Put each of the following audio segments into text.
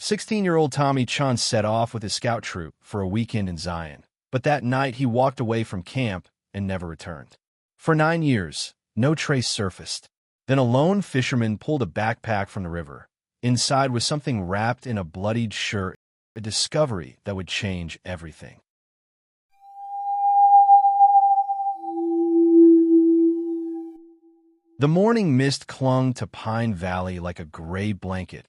16-year-old Tommy Chun set off with his scout troop for a weekend in Zion, but that night he walked away from camp and never returned. For 9 years, no trace surfaced. Then a lone fisherman pulled a backpack from the river. Inside was something wrapped in a bloodied shirt, a discovery that would change everything. The morning mist clung to Pine Valley like a gray blanket,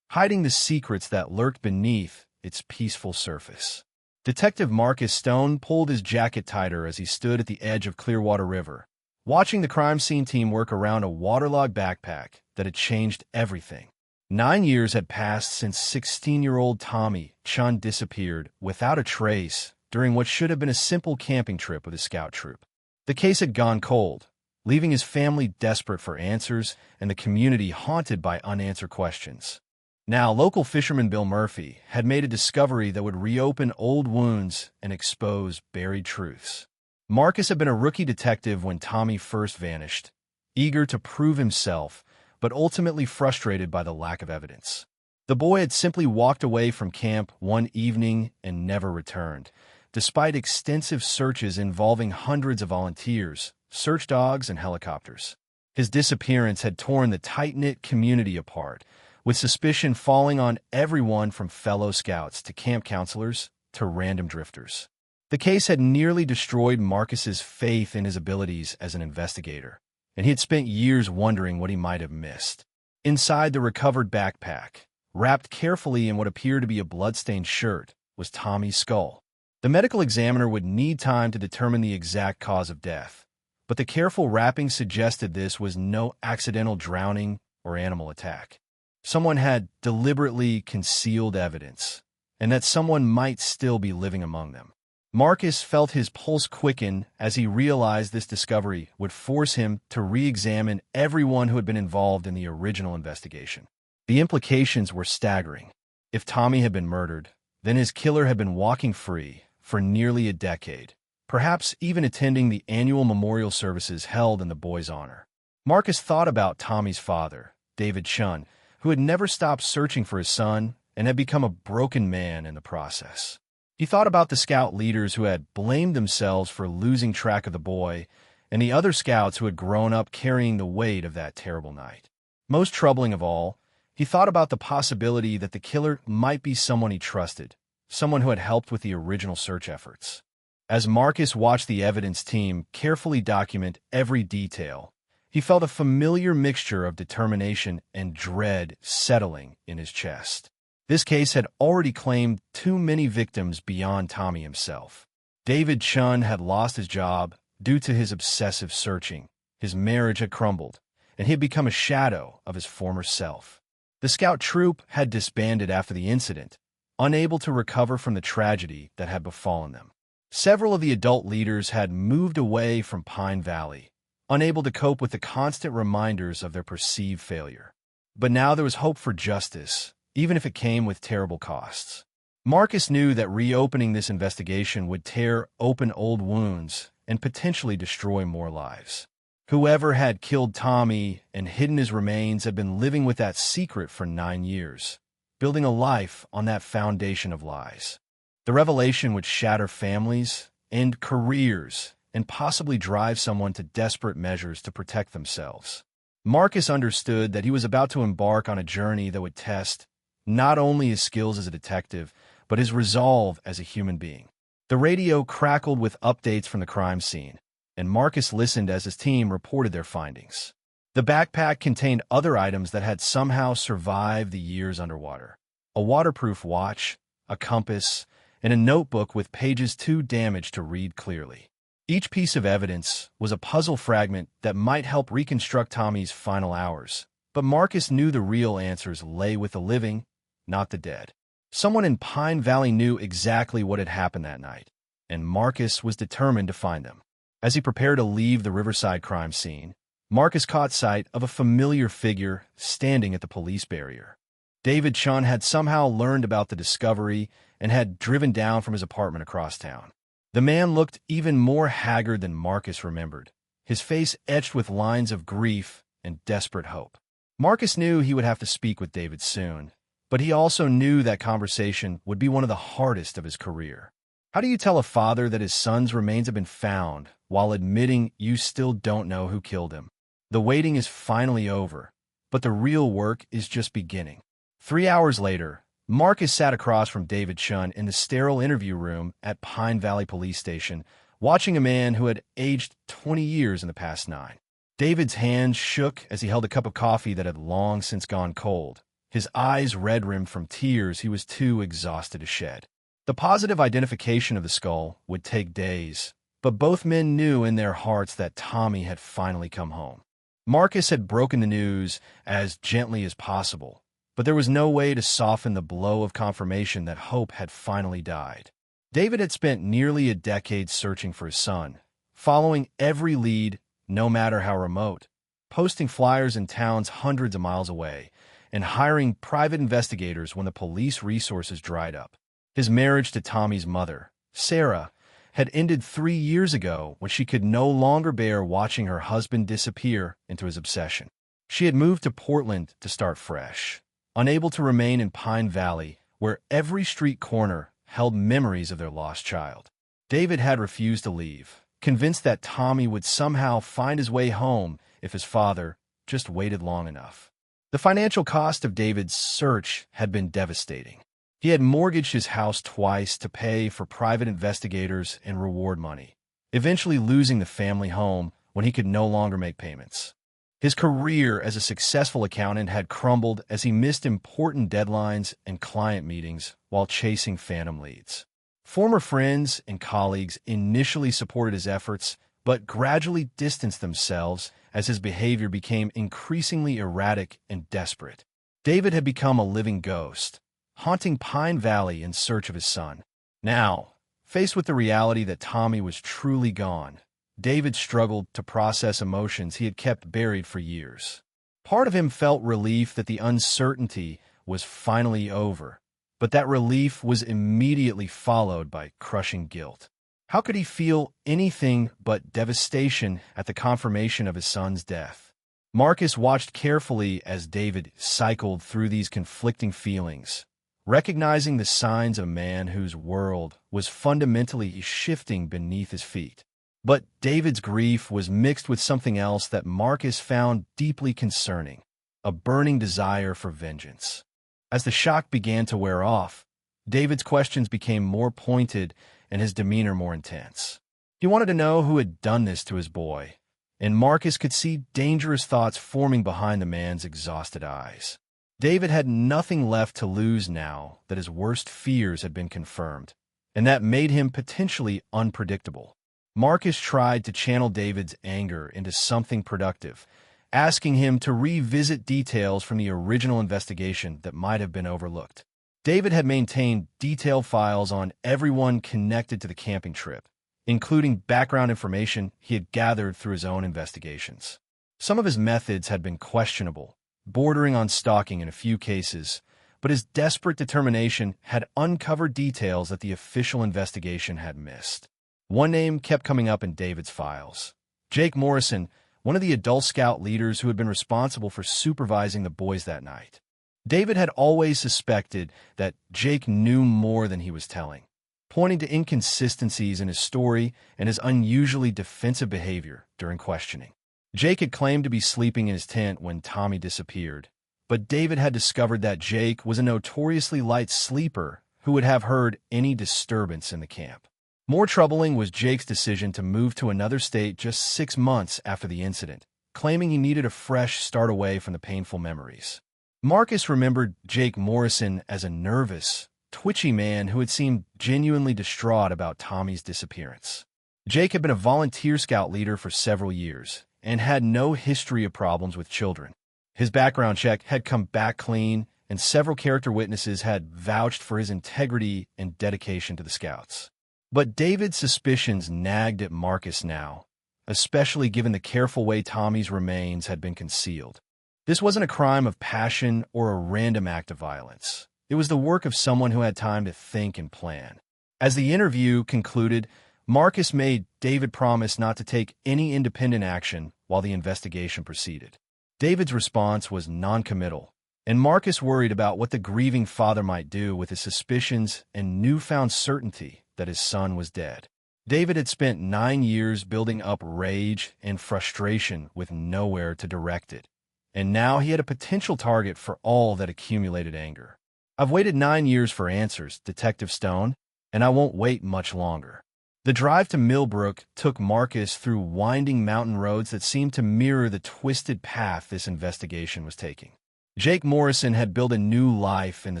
hiding the secrets that lurked beneath its peaceful surface. Detective Marcus Stone pulled his jacket tighter as he stood at the edge of Clearwater River, watching the crime scene team work around a waterlogged backpack that had changed everything. 9 years had passed since 16-year-old Tommy Chun disappeared without a trace during what should have been a simple camping trip with his scout troop. The case had gone cold, leaving his family desperate for answers and the community haunted by unanswered questions. Now, local fisherman Bill Murphy had made a discovery that would reopen old wounds and expose buried truths. Marcus had been a rookie detective when Tommy first vanished, eager to prove himself, but ultimately frustrated by the lack of evidence. The boy had simply walked away from camp one evening and never returned, despite extensive searches involving hundreds of volunteers, search dogs, and helicopters. His disappearance had torn the tight-knit community apart, with suspicion falling on everyone from fellow scouts to camp counselors to random drifters. The case had nearly destroyed Marcus's faith in his abilities as an investigator, and he had spent years wondering what he might have missed. Inside the recovered backpack, wrapped carefully in what appeared to be a blood-stained shirt, was Tommy's skull. The medical examiner would need time to determine the exact cause of death, but the careful wrapping suggested this was no accidental drowning or animal attack. Someone had deliberately concealed evidence, and that someone might still be living among them. Marcus felt his pulse quicken as he realized this discovery would force him to re-examine everyone who had been involved in the original investigation. The implications were staggering. If Tommy had been murdered, then his killer had been walking free for nearly a decade, perhaps even attending the annual memorial services held in the boy's honor. Marcus thought about Tommy's father, David Chun, who had never stopped searching for his son and had become a broken man in the process. He thought about the scout leaders who had blamed themselves for losing track of the boy and the other scouts who had grown up carrying the weight of that terrible night. Most troubling of all, he thought about the possibility that the killer might be someone he trusted, someone who had helped with the original search efforts. As Marcus watched the evidence team carefully document every detail, he felt a familiar mixture of determination and dread settling in his chest. This case had already claimed too many victims beyond Tommy himself. David Chun had lost his job due to his obsessive searching, his marriage had crumbled, and he had become a shadow of his former self. The scout troop had disbanded after the incident, unable to recover from the tragedy that had befallen them. Several of the adult leaders had moved away from Pine Valley, unable to cope with the constant reminders of their perceived failure. But now there was hope for justice, even if it came with terrible costs. Marcus knew that reopening this investigation would tear open old wounds and potentially destroy more lives. Whoever had killed Tommy and hidden his remains had been living with that secret for 9 years, building a life on that foundation of lies. The revelation would shatter families, end careers, and possibly drive someone to desperate measures to protect themselves. Marcus understood that he was about to embark on a journey that would test not only his skills as a detective, but his resolve as a human being. The radio crackled with updates from the crime scene, and Marcus listened as his team reported their findings. The backpack contained other items that had somehow survived the years underwater. A waterproof watch, a compass, and a notebook with pages too damaged to read clearly. Each piece of evidence was a puzzle fragment that might help reconstruct Tommy's final hours, but Marcus knew the real answers lay with the living, not the dead. Someone in Pine Valley knew exactly what had happened that night, and Marcus was determined to find them. As he prepared to leave the Riverside crime scene, Marcus caught sight of a familiar figure standing at the police barrier. David Chun had somehow learned about the discovery and had driven down from his apartment across town. The man looked even more haggard than Marcus remembered, his face etched with lines of grief and desperate hope. Marcus knew he would have to speak with David soon, But he also knew that conversation would be one of the hardest of his career. How do you tell a father that his son's remains have been found while admitting you still don't know who killed him? The waiting is finally over, but the real work is just beginning. 3 hours later, Marcus sat across from David Shun in the sterile interview room at Pine Valley Police Station, watching a man who had aged 20 years in the past 9. David's hands shook as he held a cup of coffee that had long since gone cold, his eyes red-rimmed from tears he was too exhausted to shed. The positive identification of the skull would take days, but both men knew in their hearts that Tommy had finally come home. Marcus had broken the news as gently as possible, but there was no way to soften the blow of confirmation that hope had finally died. David had spent nearly a decade searching for his son, following every lead, no matter how remote, posting flyers in towns hundreds of miles away, and hiring private investigators when the police resources dried up. His marriage to Tommy's mother, Sarah, had ended 3 years ago when she could no longer bear watching her husband disappear into his obsession. She had moved to Portland to start fresh, unable to remain in Pine Valley, where every street corner held memories of their lost child. David had refused to leave, convinced that Tommy would somehow find his way home if his father just waited long enough. The financial cost of David's search had been devastating. He had mortgaged his house twice to pay for private investigators and reward money, eventually losing the family home when he could no longer make payments. His career as a successful accountant had crumbled as he missed important deadlines and client meetings while chasing phantom leads. Former friends and colleagues initially supported his efforts, but gradually distanced themselves as his behavior became increasingly erratic and desperate. David had become a living ghost, haunting Pine Valley in search of his son. Now, faced with the reality that Tommy was truly gone, David struggled to process emotions he had kept buried for years. Part of him felt relief that the uncertainty was finally over, but that relief was immediately followed by crushing guilt. How could he feel anything but devastation at the confirmation of his son's death? Marcus watched carefully as David cycled through these conflicting feelings, recognizing the signs of a man whose world was fundamentally shifting beneath his feet. But David's grief was mixed with something else that Marcus found deeply concerning, a burning desire for vengeance. As the shock began to wear off, David's questions became more pointed and his demeanor more intense. He wanted to know who had done this to his boy, and Marcus could see dangerous thoughts forming behind the man's exhausted eyes. David had nothing left to lose now that his worst fears had been confirmed, and that made him potentially unpredictable. Marcus tried to channel David's anger into something productive, asking him to revisit details from the original investigation that might have been overlooked. David had maintained detailed files on everyone connected to the camping trip, including background information he had gathered through his own investigations. Some of his methods had been questionable, bordering on stalking in a few cases, but his desperate determination had uncovered details that the official investigation had missed. One name kept coming up in David's files: Jake Morrison, one of the adult scout leaders who had been responsible for supervising the boys that night. David had always suspected that Jake knew more than he was telling, pointing to inconsistencies in his story and his unusually defensive behavior during questioning. Jake had claimed to be sleeping in his tent when Tommy disappeared, but David had discovered that Jake was a notoriously light sleeper who would have heard any disturbance in the camp. More troubling was Jake's decision to move to another state just 6 months after the incident, claiming he needed a fresh start away from the painful memories. Marcus remembered Jake Morrison as a nervous, twitchy man who had seemed genuinely distraught about Tommy's disappearance. Jake had been a volunteer scout leader for several years and had no history of problems with children. His background check had come back clean, and several character witnesses had vouched for his integrity and dedication to the Scouts. But David's suspicions nagged at Marcus now, especially given the careful way Tommy's remains had been concealed. This wasn't a crime of passion or a random act of violence. It was the work of someone who had time to think and plan. As the interview concluded, Marcus made David promise not to take any independent action while the investigation proceeded. David's response was noncommittal, and Marcus worried about what the grieving father might do with his suspicions and newfound certainty that his son was dead. David had spent 9 years building up rage and frustration with nowhere to direct it, and now he had a potential target for all that accumulated anger. "I've waited 9 years for answers, Detective Stone, and I won't wait much longer." The drive to Millbrook took Marcus through winding mountain roads that seemed to mirror the twisted path this investigation was taking. Jake Morrison had built a new life in the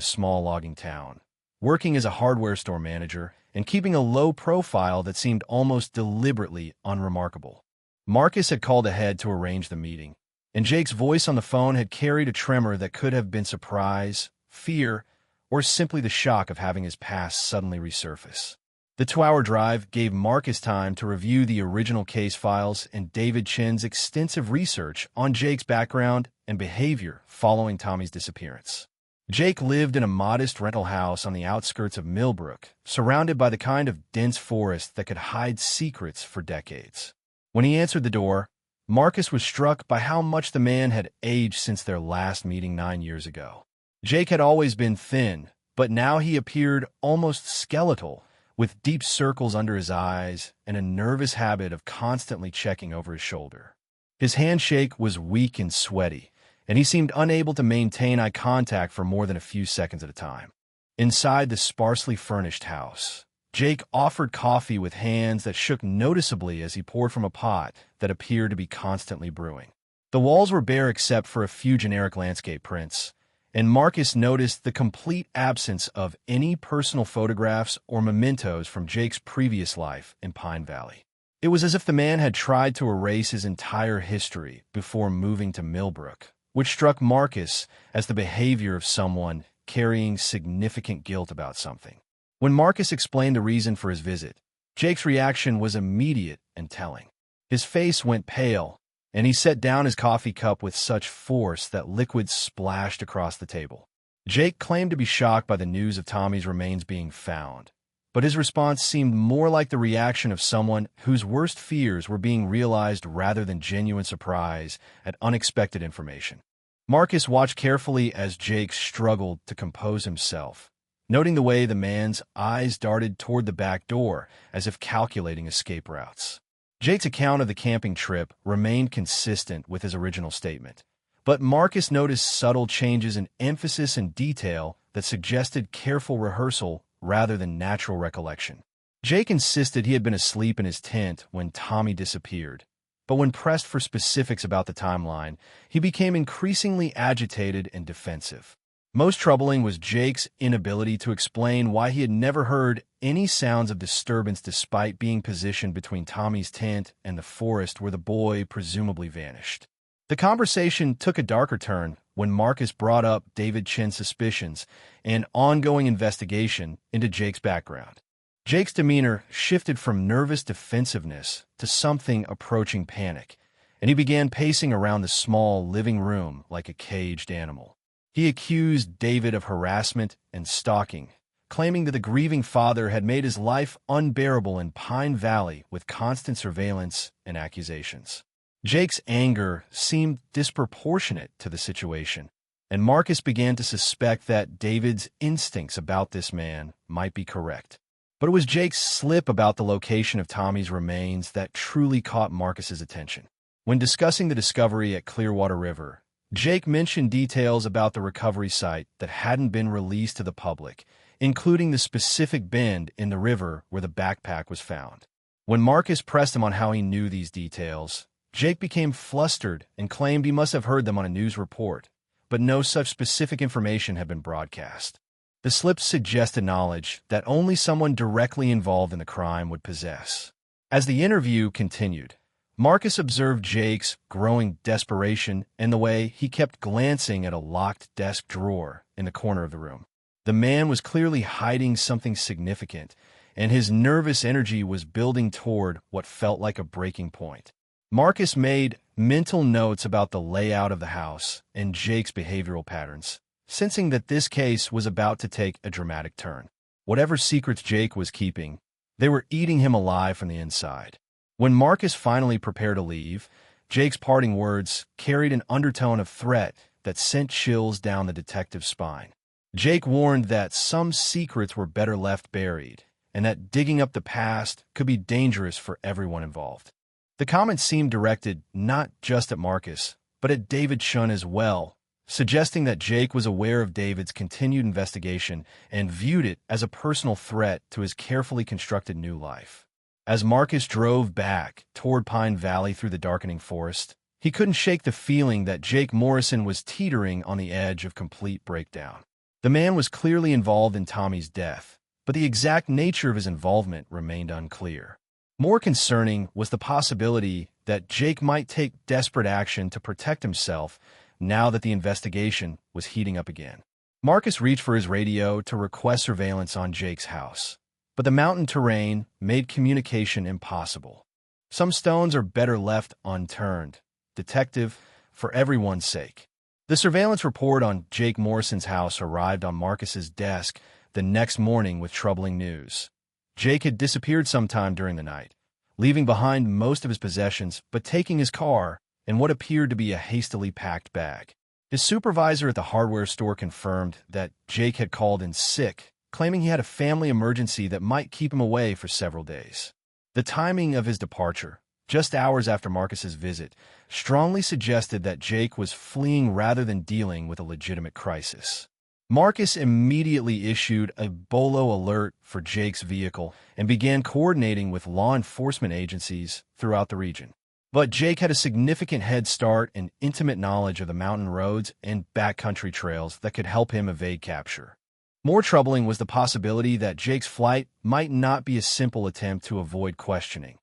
small logging town, working as a hardware store manager and keeping a low profile that seemed almost deliberately unremarkable. Marcus had called ahead to arrange the meeting, and Jake's voice on the phone had carried a tremor that could have been surprise, fear, or simply the shock of having his past suddenly resurface. The 2-hour drive gave Marcus time to review the original case files and David Chin's extensive research on Jake's background and behavior following Tommy's disappearance. Jake lived in a modest rental house on the outskirts of Millbrook, surrounded by the kind of dense forest that could hide secrets for decades. When he answered the door, Marcus was struck by how much the man had aged since their last meeting 9 years ago. Jake had always been thin, but now he appeared almost skeletal, with deep circles under his eyes and a nervous habit of constantly checking over his shoulder. His handshake was weak and sweaty, and he seemed unable to maintain eye contact for more than a few seconds at a time. Inside the sparsely furnished house, Jake offered coffee with hands that shook noticeably as he poured from a pot that appeared to be constantly brewing. The walls were bare except for a few generic landscape prints, and Marcus noticed the complete absence of any personal photographs or mementos from Jake's previous life in Pine Valley. It was as if the man had tried to erase his entire history before moving to Millbrook, which struck Marcus as the behavior of someone carrying significant guilt about something. When Marcus explained the reason for his visit, Jake's reaction was immediate and telling. His face went pale, and he set down his coffee cup with such force that liquid splashed across the table. Jake claimed to be shocked by the news of Tommy's remains being found, but his response seemed more like the reaction of someone whose worst fears were being realized rather than genuine surprise at unexpected information. Marcus watched carefully as Jake struggled to compose himself, noting the way the man's eyes darted toward the back door as if calculating escape routes. Jake's account of the camping trip remained consistent with his original statement, but Marcus noticed subtle changes in emphasis and detail that suggested careful rehearsal rather than natural recollection. Jake insisted he had been asleep in his tent when Tommy disappeared, but when pressed for specifics about the timeline, he became increasingly agitated and defensive. Most troubling was Jake's inability to explain why he had never heard any sounds of disturbance despite being positioned between Tommy's tent and the forest where the boy presumably vanished. The conversation took a darker turn when Marcus brought up David Chin's suspicions and ongoing investigation into Jake's background. Jake's demeanor shifted from nervous defensiveness to something approaching panic, and he began pacing around the small living room like a caged animal. He accused David of harassment and stalking, claiming that the grieving father had made his life unbearable in Pine Valley with constant surveillance and accusations. Jake's anger seemed disproportionate to the situation, and Marcus began to suspect that David's instincts about this man might be correct. But it was Jake's slip about the location of Tommy's remains that truly caught Marcus's attention. When discussing the discovery at Clearwater River, Jake mentioned details about the recovery site that hadn't been released to the public, including the specific bend in the river where the backpack was found. When Marcus pressed him on how he knew these details, Jake became flustered and claimed he must have heard them on a news report, but no such specific information had been broadcast. The slip suggested knowledge that only someone directly involved in the crime would possess. As the interview continued, Marcus observed Jake's growing desperation and the way he kept glancing at a locked desk drawer in the corner of the room. The man was clearly hiding something significant, and his nervous energy was building toward what felt like a breaking point. Marcus made mental notes about the layout of the house and Jake's behavioral patterns, sensing that this case was about to take a dramatic turn. Whatever secrets Jake was keeping, they were eating him alive from the inside. When Marcus finally prepared to leave, Jake's parting words carried an undertone of threat that sent chills down the detective's spine. Jake warned that some secrets were better left buried, and that digging up the past could be dangerous for everyone involved. The comments seemed directed not just at Marcus, but at David Shun as well, suggesting that Jake was aware of David's continued investigation and viewed it as a personal threat to his carefully constructed new life. As Marcus drove back toward Pine Valley through the darkening forest, he couldn't shake the feeling that Jake Morrison was teetering on the edge of complete breakdown. The man was clearly involved in Tommy's death, but the exact nature of his involvement remained unclear. More concerning was the possibility that Jake might take desperate action to protect himself now that the investigation was heating up again. Marcus reached for his radio to request surveillance on Jake's house, but the mountain terrain made communication impossible. Some stones are better left unturned, detective, for everyone's sake. The surveillance report on Jake Morrison's house arrived on Marcus's desk the next morning with troubling news. Jake had disappeared sometime during the night, leaving behind most of his possessions but taking his car and what appeared to be a hastily packed bag. His supervisor at the hardware store confirmed that Jake had called in sick, claiming he had a family emergency that might keep him away for several days. The timing of his departure, just hours after Marcus's visit, strongly suggested that Jake was fleeing rather than dealing with a legitimate crisis. Marcus immediately issued a bolo alert for Jake's vehicle and began coordinating with law enforcement agencies throughout the region. But Jake had a significant head start and intimate knowledge of the mountain roads and backcountry trails that could help him evade capture. More troubling was the possibility that Jake's flight might not be a simple attempt to avoid questioning.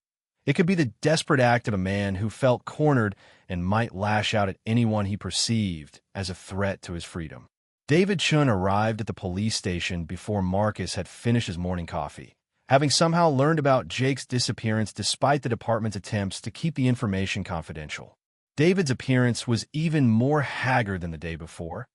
It could be the desperate act of a man who felt cornered and might lash out at anyone he perceived as a threat to his freedom. David Shun arrived at the police station before Marcus had finished his morning coffee, having somehow learned about Jake's disappearance despite the department's attempts to keep the information confidential. David's appearance was even more haggard than the day before,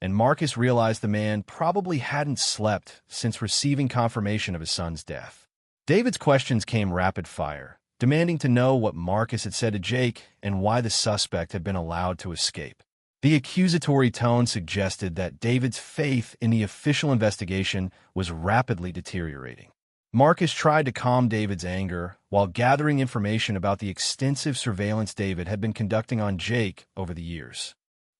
and Marcus realized the man probably hadn't slept since receiving confirmation of his son's death. David's questions came rapid fire, demanding to know what Marcus had said to Jake and why the suspect had been allowed to escape. The accusatory tone suggested that David's faith in the official investigation was rapidly deteriorating. Marcus tried to calm David's anger while gathering information about the extensive surveillance David had been conducting on Jake over the years.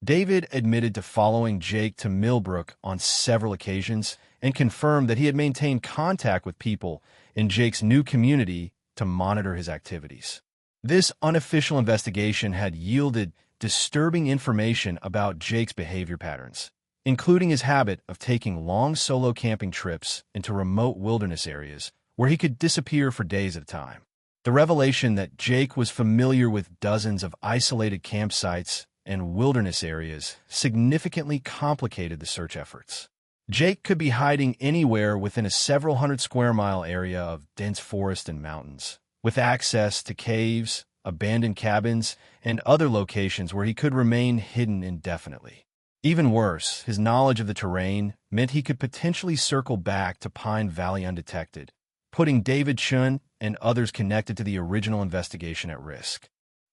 David admitted to following Jake to Millbrook on several occasions and confirmed that he had maintained contact with people in Jake's new community to monitor his activities. This unofficial investigation had yielded disturbing information about Jake's behavior patterns, including his habit of taking long solo camping trips into remote wilderness areas where he could disappear for days at a time. The revelation that Jake was familiar with dozens of isolated campsites and wilderness areas significantly complicated the search efforts. Jake could be hiding anywhere within a several hundred square mile area of dense forest and mountains, with access to caves, abandoned cabins, and other locations where he could remain hidden indefinitely. Even worse, his knowledge of the terrain meant he could potentially circle back to Pine Valley undetected, putting David Shun and others connected to the original investigation at risk.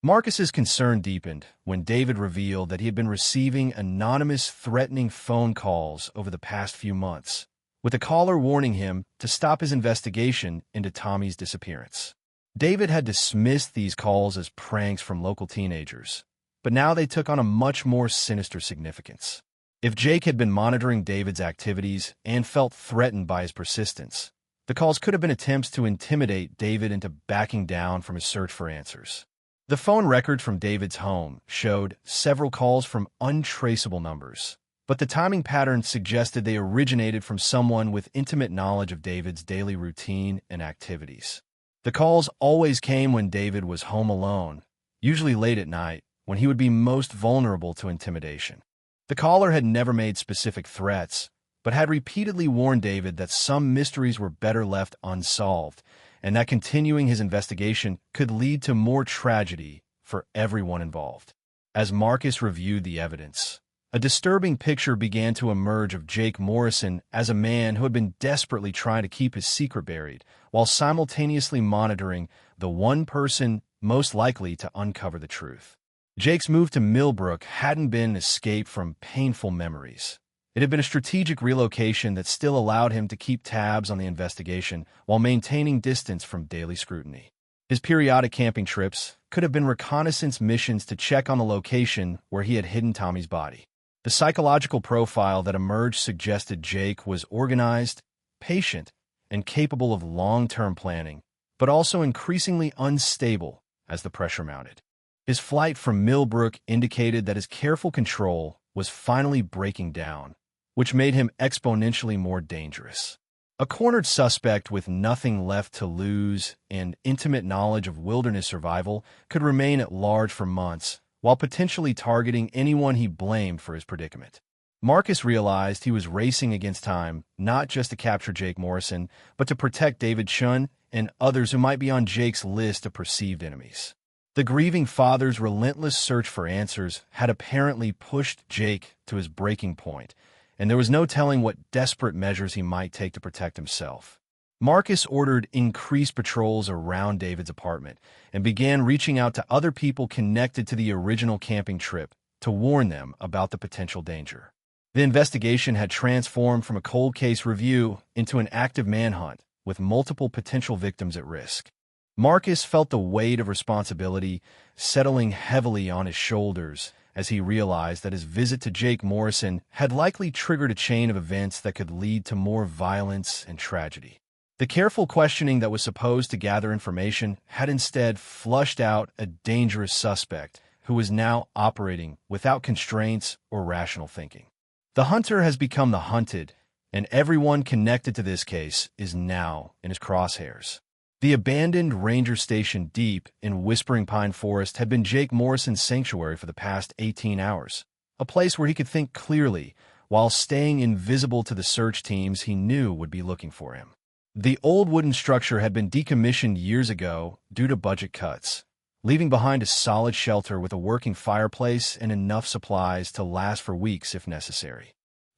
Marcus's concern deepened when David revealed that he had been receiving anonymous threatening phone calls over the past few months, with a caller warning him to stop his investigation into Tommy's disappearance. David had dismissed these calls as pranks from local teenagers, but now they took on a much more sinister significance. If Jake had been monitoring David's activities and felt threatened by his persistence, the calls could have been attempts to intimidate David into backing down from his search for answers. The phone record from David's home showed several calls from untraceable numbers, but the timing pattern suggested they originated from someone with intimate knowledge of David's daily routine and activities. The calls always came when David was home alone, usually late at night, when he would be most vulnerable to intimidation. The caller had never made specific threats, but had repeatedly warned David that some mysteries were better left unsolved, and that continuing his investigation could lead to more tragedy for everyone involved. As Marcus reviewed the evidence, a disturbing picture began to emerge of Jake Morrison as a man who had been desperately trying to keep his secret buried, while simultaneously monitoring the one person most likely to uncover the truth. Jake's move to Millbrook hadn't been an escape from painful memories. It had been a strategic relocation that still allowed him to keep tabs on the investigation while maintaining distance from daily scrutiny. His periodic camping trips could have been reconnaissance missions to check on the location where he had hidden Tommy's body. The psychological profile that emerged suggested Jake was organized, patient, and capable of long-term planning, but also increasingly unstable as the pressure mounted. His flight from Millbrook indicated that his careful control was finally breaking down, which made him exponentially more dangerous. A cornered suspect with nothing left to lose and intimate knowledge of wilderness survival could remain at large for months, while potentially targeting anyone he blamed for his predicament. Marcus realized he was racing against time, not just to capture Jake Morrison, but to protect David Chun and others who might be on Jake's list of perceived enemies. The grieving father's relentless search for answers had apparently pushed Jake to his breaking point, and there was no telling what desperate measures he might take to protect himself. Marcus ordered increased patrols around David's apartment and began reaching out to other people connected to the original camping trip to warn them about the potential danger. The investigation had transformed from a cold case review into an active manhunt, with multiple potential victims at risk. Marcus felt the weight of responsibility settling heavily on his shoulders as he realized that his visit to Jake Morrison had likely triggered a chain of events that could lead to more violence and tragedy. The careful questioning that was supposed to gather information had instead flushed out a dangerous suspect who was now operating without constraints or rational thinking. The hunter has become the hunted, and everyone connected to this case is now in his crosshairs. The abandoned ranger station deep in Whispering Pine Forest had been Jake Morrison's sanctuary for the past 18 hours, a place where he could think clearly while staying invisible to the search teams he knew would be looking for him. The old wooden structure had been decommissioned years ago due to budget cuts, leaving behind a solid shelter with a working fireplace and enough supplies to last for weeks if necessary.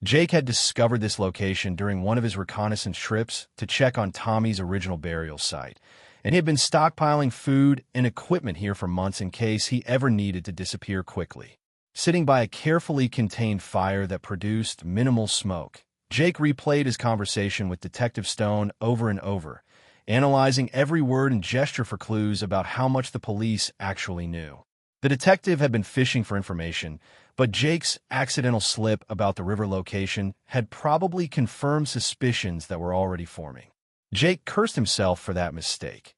Jake had discovered this location during one of his reconnaissance trips to check on Tommy's original burial site, and he had been stockpiling food and equipment here for months in case he ever needed to disappear quickly. Sitting by a carefully contained fire that produced minimal smoke, Jake replayed his conversation with Detective Stone over and over, analyzing every word and gesture for clues about how much the police actually knew. The detective had been fishing for information, but Jake's accidental slip about the river location had probably confirmed suspicions that were already forming. Jake cursed himself for that mistake.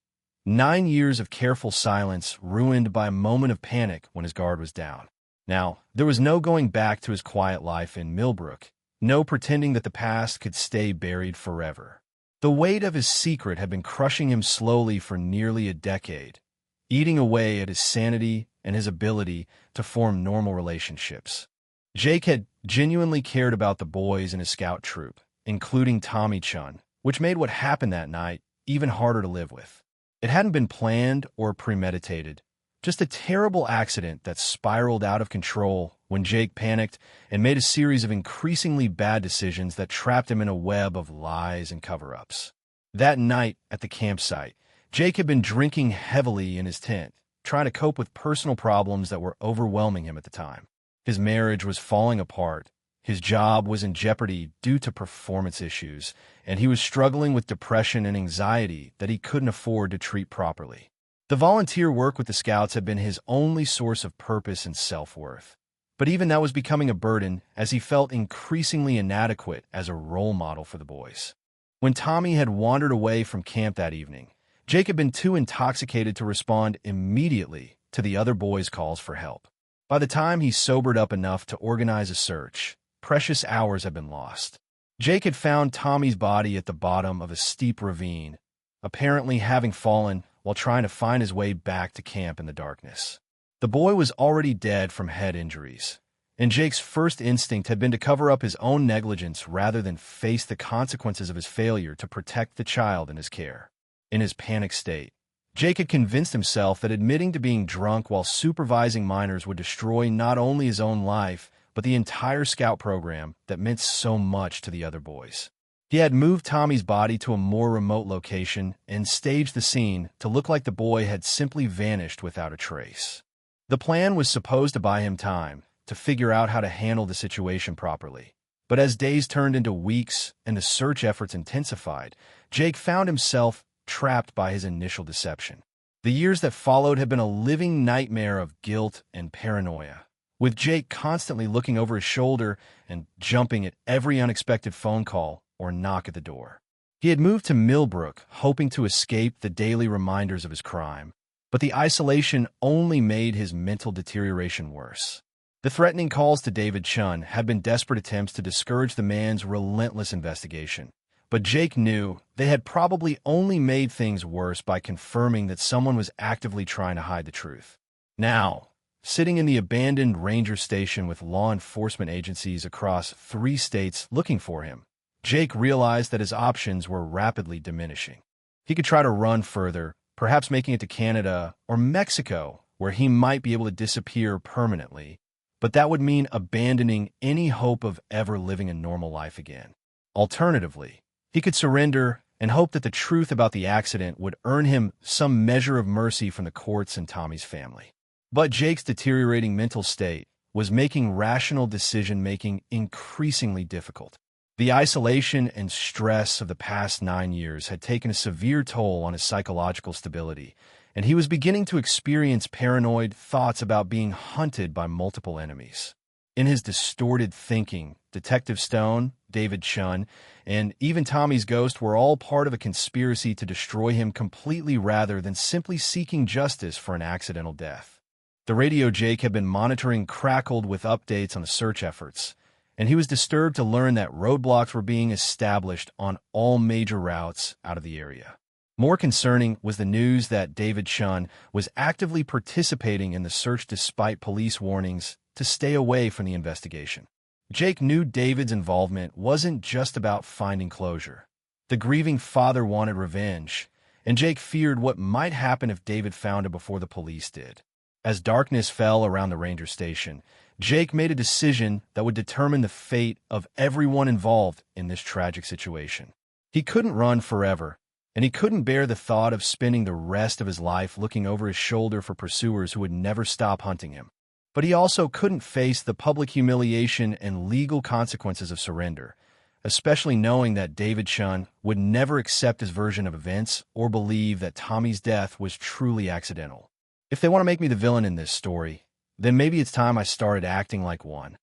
9 years of careful silence ruined by a moment of panic when his guard was down. Now, there was no going back to his quiet life in Millbrook, no pretending that the past could stay buried forever. The weight of his secret had been crushing him slowly for nearly a decade, eating away at his sanity and his ability to form normal relationships. Jake had genuinely cared about the boys in his scout troop, including Tommy Chun, which made what happened that night even harder to live with. It hadn't been planned or premeditated, just a terrible accident that spiraled out of control when Jake panicked and made a series of increasingly bad decisions that trapped him in a web of lies and cover-ups. That night at the campsite, Jake had been drinking heavily in his tent, trying to cope with personal problems that were overwhelming him at the time. His marriage was falling apart, his job was in jeopardy due to performance issues, and he was struggling with depression and anxiety that he couldn't afford to treat properly. The volunteer work with the Scouts had been his only source of purpose and self-worth, but even that was becoming a burden as he felt increasingly inadequate as a role model for the boys. When Tommy had wandered away from camp that evening, Jake had been too intoxicated to respond immediately to the other boys' calls for help. By the time he sobered up enough to organize a search, precious hours had been lost. Jake had found Tommy's body at the bottom of a steep ravine, apparently having fallen while trying to find his way back to camp in the darkness. The boy was already dead from head injuries, and Jake's first instinct had been to cover up his own negligence rather than face the consequences of his failure to protect the child in his care. In his panic state, Jake had convinced himself that admitting to being drunk while supervising minors would destroy not only his own life, but the entire scout program that meant so much to the other boys. He had moved Tommy's body to a more remote location and staged the scene to look like the boy had simply vanished without a trace. The plan was supposed to buy him time to figure out how to handle the situation properly. But as days turned into weeks and the search efforts intensified, Jake found himself trapped by his initial deception. The years that followed had been a living nightmare of guilt and paranoia, with Jake constantly looking over his shoulder and jumping at every unexpected phone call or knock at the door. He had moved to Millbrook, hoping to escape the daily reminders of his crime, but the isolation only made his mental deterioration worse. The threatening calls to David Chun had been desperate attempts to discourage the man's relentless investigation, but Jake knew they had probably only made things worse by confirming that someone was actively trying to hide the truth. Now, sitting in the abandoned ranger station with law enforcement agencies across 3 states looking for him, Jake realized that his options were rapidly diminishing. He could try to run further, perhaps making it to Canada or Mexico, where he might be able to disappear permanently, but that would mean abandoning any hope of ever living a normal life again. Alternatively, he could surrender and hope that the truth about the accident would earn him some measure of mercy from the courts and Tommy's family. But Jake's deteriorating mental state was making rational decision-making increasingly difficult. The isolation and stress of the past 9 years had taken a severe toll on his psychological stability, and he was beginning to experience paranoid thoughts about being hunted by multiple enemies. In his distorted thinking, Detective Stone, David Chun, and even Tommy's ghost were all part of a conspiracy to destroy him completely rather than simply seeking justice for an accidental death. The radio Jake had been monitoring crackled with updates on the search efforts, and he was disturbed to learn that roadblocks were being established on all major routes out of the area. More concerning was the news that David Chun was actively participating in the search despite police warnings to stay away from the investigation. Jake knew David's involvement wasn't just about finding closure. The grieving father wanted revenge, and Jake feared what might happen if David found him before the police did. As darkness fell around the ranger station, Jake made a decision that would determine the fate of everyone involved in this tragic situation. He couldn't run forever, and he couldn't bear the thought of spending the rest of his life looking over his shoulder for pursuers who would never stop hunting him. But he also couldn't face the public humiliation and legal consequences of surrender, especially knowing that David Chun would never accept his version of events or believe that Tommy's death was truly accidental. If they want to make me the villain in this story, then maybe it's time I started acting like one.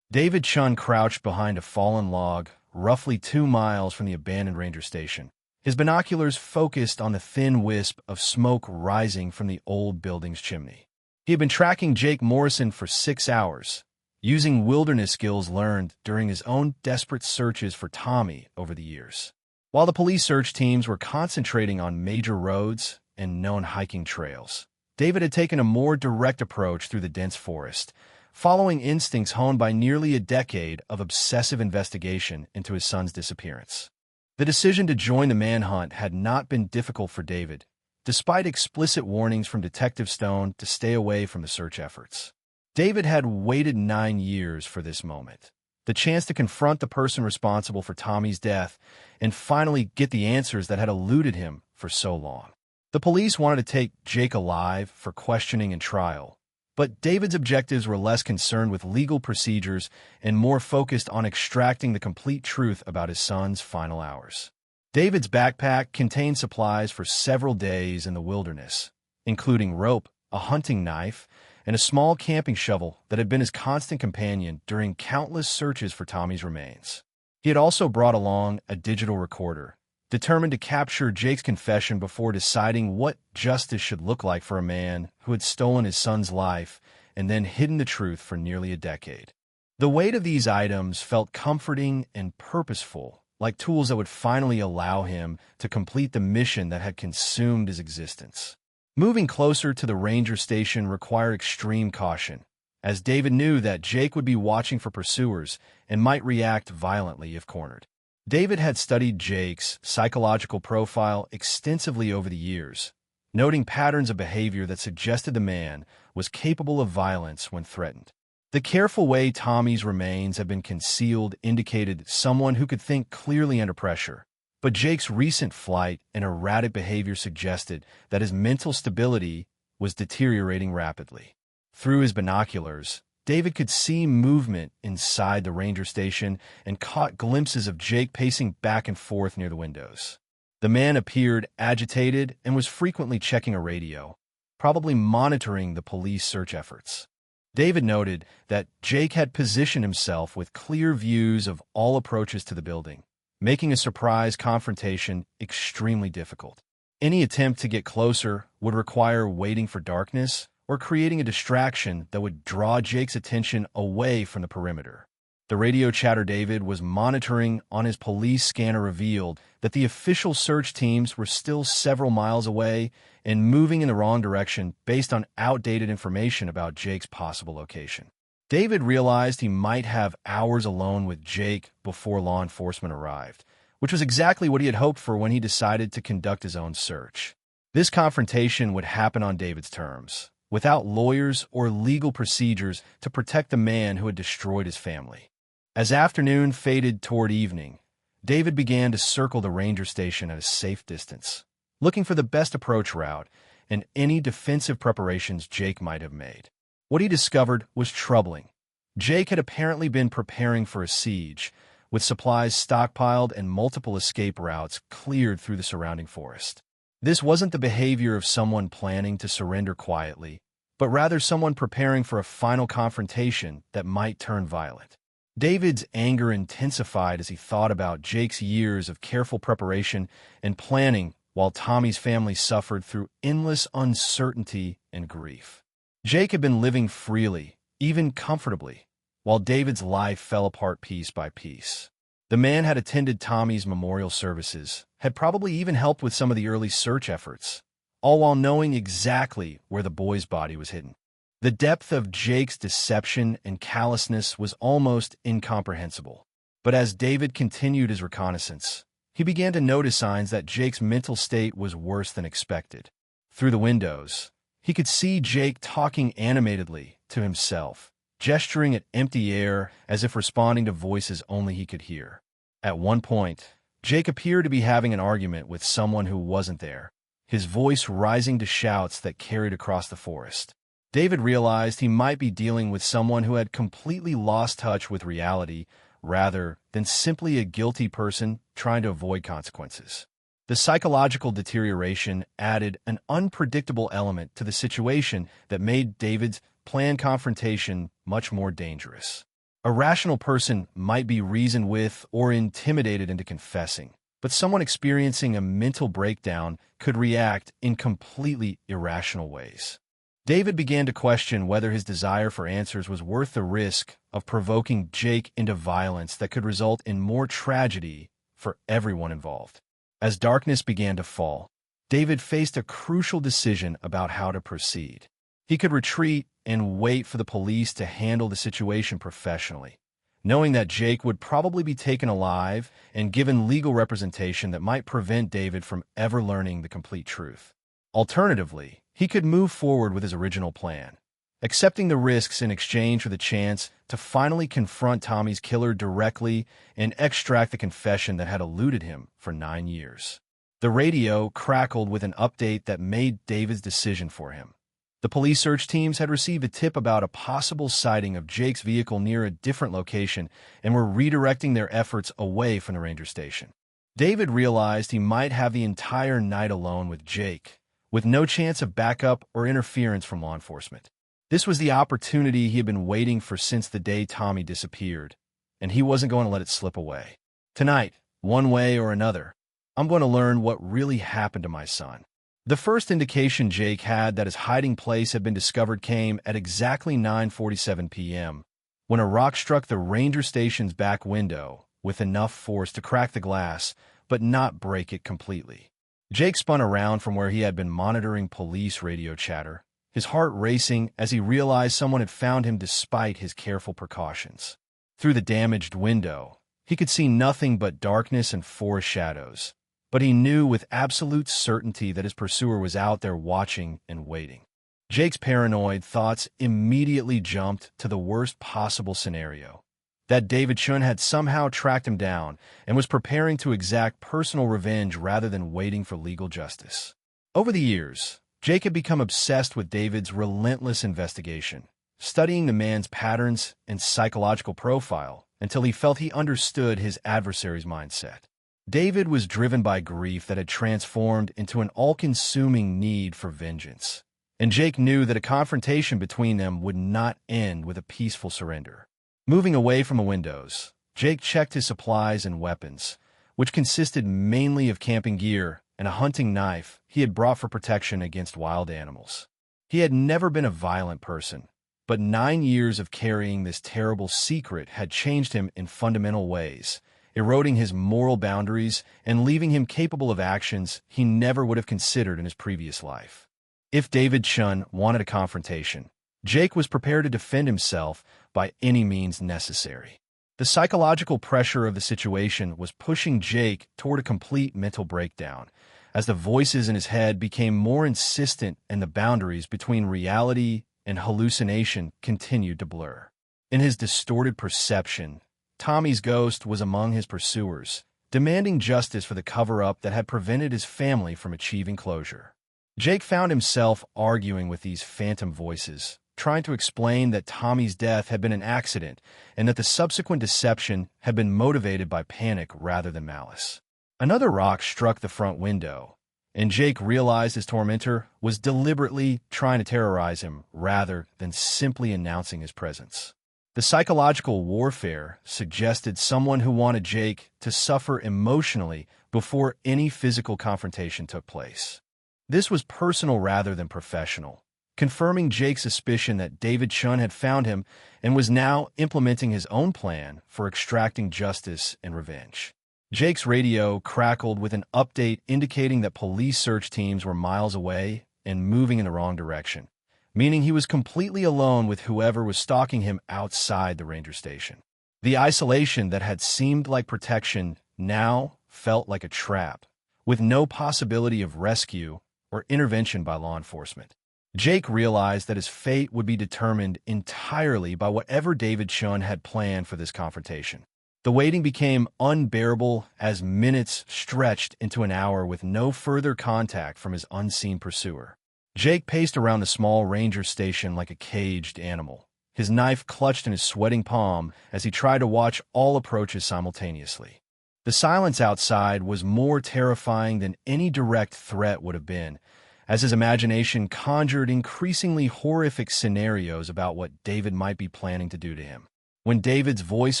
David Chun crouched behind a fallen log, roughly 2 miles from the abandoned ranger station, his binoculars focused on the thin wisp of smoke rising from the old building's chimney. He had been tracking Jake Morrison for 6 hours, using wilderness skills learned during his own desperate searches for Tommy over the years. While the police search teams were concentrating on major roads and known hiking trails, David had taken a more direct approach through the dense forest, following instincts honed by nearly a decade of obsessive investigation into his son's disappearance. The decision to join the manhunt had not been difficult for David, despite explicit warnings from Detective Stone to stay away from the search efforts. David had waited 9 years for this moment, the chance to confront the person responsible for Tommy's death and finally get the answers that had eluded him for so long. The police wanted to take Jake alive for questioning and trial, but David's objectives were less concerned with legal procedures and more focused on extracting the complete truth about his son's final hours. David's backpack contained supplies for several days in the wilderness, including rope, a hunting knife, and a small camping shovel that had been his constant companion during countless searches for Tommy's remains. He had also brought along a digital recorder, determined to capture Jake's confession before deciding what justice should look like for a man who had stolen his son's life and then hidden the truth for nearly a decade. The weight of these items felt comforting and purposeful, like tools that would finally allow him to complete the mission that had consumed his existence. Moving closer to the ranger station required extreme caution, as David knew that Jake would be watching for pursuers and might react violently if cornered. David had studied Jake's psychological profile extensively over the years, noting patterns of behavior that suggested the man was capable of violence when threatened. The careful way Tommy's remains had been concealed indicated someone who could think clearly under pressure, but Jake's recent flight and erratic behavior suggested that his mental stability was deteriorating rapidly. Through his binoculars, David could see movement inside the ranger station and caught glimpses of Jake pacing back and forth near the windows. The man appeared agitated and was frequently checking a radio, probably monitoring the police search efforts. David noted that Jake had positioned himself with clear views of all approaches to the building, making a surprise confrontation extremely difficult. Any attempt to get closer would require waiting for darkness or creating a distraction that would draw Jake's attention away from the perimeter. The radio chatter David was monitoring on his police scanner revealed that the official search teams were still several miles away and moving in the wrong direction based on outdated information about Jake's possible location. David realized he might have hours alone with Jake before law enforcement arrived, which was exactly what he had hoped for when he decided to conduct his own search. This confrontation would happen on David's terms, without lawyers or legal procedures to protect the man who had destroyed his family. As afternoon faded toward evening, David began to circle the ranger station at a safe distance, looking for the best approach route and any defensive preparations Jake might have made. What he discovered was troubling. Jake had apparently been preparing for a siege, with supplies stockpiled and multiple escape routes cleared through the surrounding forest. This wasn't the behavior of someone planning to surrender quietly, but rather someone preparing for a final confrontation that might turn violent. David's anger intensified as he thought about Jake's years of careful preparation and planning while Tommy's family suffered through endless uncertainty and grief. Jake had been living freely, even comfortably, while David's life fell apart piece by piece. The man had attended Tommy's memorial services, had probably even helped with some of the early search efforts, all while knowing exactly where the boy's body was hidden. The depth of Jake's deception and callousness was almost incomprehensible. But as David continued his reconnaissance, he began to notice signs that Jake's mental state was worse than expected. Through the windows, he could see Jake talking animatedly to himself, gesturing at empty air as if responding to voices only he could hear. At one point, Jake appeared to be having an argument with someone who wasn't there, his voice rising to shouts that carried across the forest. David realized he might be dealing with someone who had completely lost touch with reality rather than simply a guilty person trying to avoid consequences. The psychological deterioration added an unpredictable element to the situation that made David's planned confrontation much more dangerous. A rational person might be reasoned with or intimidated into confessing, but someone experiencing a mental breakdown could react in completely irrational ways. David began to question whether his desire for answers was worth the risk of provoking Jake into violence that could result in more tragedy for everyone involved. As darkness began to fall, David faced a crucial decision about how to proceed. He could retreat and wait for the police to handle the situation professionally, knowing that Jake would probably be taken alive and given legal representation that might prevent David from ever learning the complete truth. Alternatively, he could move forward with his original plan, accepting the risks in exchange for the chance to finally confront Tommy's killer directly and extract the confession that had eluded him for 9 years. The radio crackled with an update that made David's decision for him. The police search teams had received a tip about a possible sighting of Jake's vehicle near a different location and were redirecting their efforts away from the ranger station. David realized he might have the entire night alone with Jake, with no chance of backup or interference from law enforcement. This was the opportunity he had been waiting for since the day Tommy disappeared, and he wasn't going to let it slip away. Tonight, one way or another, I'm going to learn what really happened to my son. The first indication Jake had that his hiding place had been discovered came at exactly 9:47 p.m., when a rock struck the ranger station's back window with enough force to crack the glass, but not break it completely. Jake spun around from where he had been monitoring police radio chatter, his heart racing as he realized someone had found him despite his careful precautions. Through the damaged window, he could see nothing but darkness and forest shadows, but he knew with absolute certainty that his pursuer was out there watching and waiting. Jake's paranoid thoughts immediately jumped to the worst possible scenario, that David Chun had somehow tracked him down and was preparing to exact personal revenge rather than waiting for legal justice. Over the years, Jake had become obsessed with David's relentless investigation, studying the man's patterns and psychological profile until he felt he understood his adversary's mindset. David was driven by grief that had transformed into an all-consuming need for vengeance, and Jake knew that a confrontation between them would not end with a peaceful surrender. Moving away from the windows, Jake checked his supplies and weapons, which consisted mainly of camping gear and a hunting knife he had brought for protection against wild animals. He had never been a violent person, but 9 years of carrying this terrible secret had changed him in fundamental ways, eroding his moral boundaries and leaving him capable of actions he never would have considered in his previous life. If David Chun wanted a confrontation, Jake was prepared to defend himself by any means necessary. The psychological pressure of the situation was pushing Jake toward a complete mental breakdown, as the voices in his head became more insistent and the boundaries between reality and hallucination continued to blur. In his distorted perception, Tommy's ghost was among his pursuers, demanding justice for the cover-up that had prevented his family from achieving closure. Jake found himself arguing with these phantom voices, trying to explain that Tommy's death had been an accident and that the subsequent deception had been motivated by panic rather than malice. Another rock struck the front window, and Jake realized his tormentor was deliberately trying to terrorize him rather than simply announcing his presence. The psychological warfare suggested someone who wanted Jake to suffer emotionally before any physical confrontation took place. This was personal rather than professional, confirming Jake's suspicion that David Chun had found him and was now implementing his own plan for extracting justice and revenge. Jake's radio crackled with an update indicating that police search teams were miles away and moving in the wrong direction, meaning he was completely alone with whoever was stalking him outside the ranger station. The isolation that had seemed like protection now felt like a trap, with no possibility of rescue or intervention by law enforcement. Jake realized that his fate would be determined entirely by whatever David Chun had planned for this confrontation. The waiting became unbearable as minutes stretched into an hour with no further contact from his unseen pursuer. Jake paced around the small ranger station like a caged animal, his knife clutched in his sweating palm as he tried to watch all approaches simultaneously. The silence outside was more terrifying than any direct threat would have been, as his imagination conjured increasingly horrific scenarios about what David might be planning to do to him. When David's voice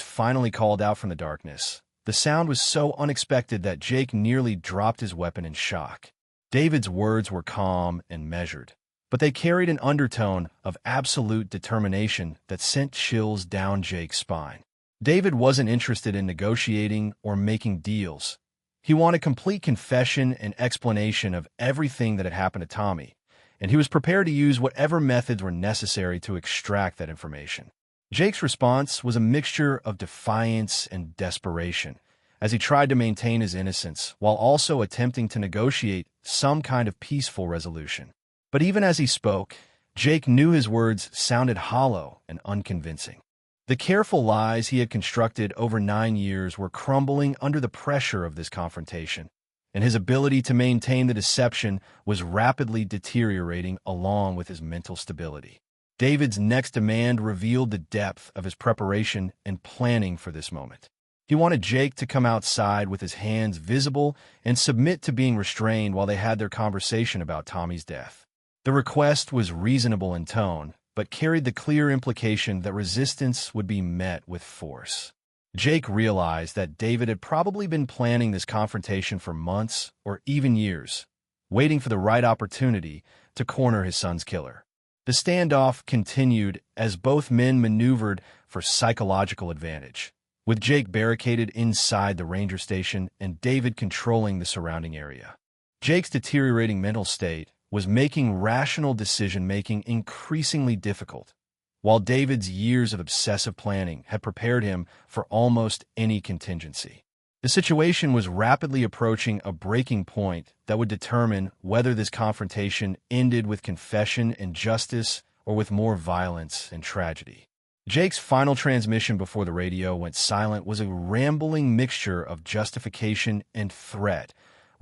finally called out from the darkness, the sound was so unexpected that Jake nearly dropped his weapon in shock. David's words were calm and measured, but they carried an undertone of absolute determination that sent chills down Jake's spine. David wasn't interested in negotiating or making deals. He wanted complete confession and explanation of everything that had happened to Tommy, and he was prepared to use whatever methods were necessary to extract that information. Jake's response was a mixture of defiance and desperation, as he tried to maintain his innocence while also attempting to negotiate some kind of peaceful resolution. But even as he spoke, Jake knew his words sounded hollow and unconvincing. The careful lies he had constructed over 9 years were crumbling under the pressure of this confrontation, and his ability to maintain the deception was rapidly deteriorating along with his mental stability. David's next demand revealed the depth of his preparation and planning for this moment. He wanted Jake to come outside with his hands visible and submit to being restrained while they had their conversation about Tommy's death. The request was reasonable in tone, but carried the clear implication that resistance would be met with force. Jake realized that David had probably been planning this confrontation for months or even years, waiting for the right opportunity to corner his son's killer. The standoff continued as both men maneuvered for psychological advantage, with Jake barricaded inside the ranger station and David controlling the surrounding area. Jake's deteriorating mental state was making rational decision-making increasingly difficult, while David's years of obsessive planning had prepared him for almost any contingency. The situation was rapidly approaching a breaking point that would determine whether this confrontation ended with confession and justice or with more violence and tragedy. Jake's final transmission before the radio went silent was a rambling mixture of justification and threat,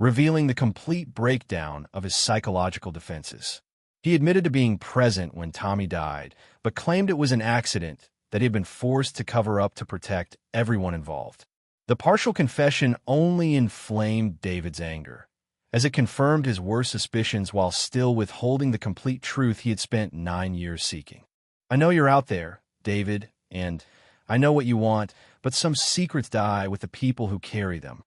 revealing the complete breakdown of his psychological defenses. He admitted to being present when Tommy died, but claimed it was an accident that he had been forced to cover up to protect everyone involved. The partial confession only inflamed David's anger, as it confirmed his worst suspicions while still withholding the complete truth he had spent 9 years seeking. "I know you're out there, David, and I know what you want, but some secrets die with the people who carry them."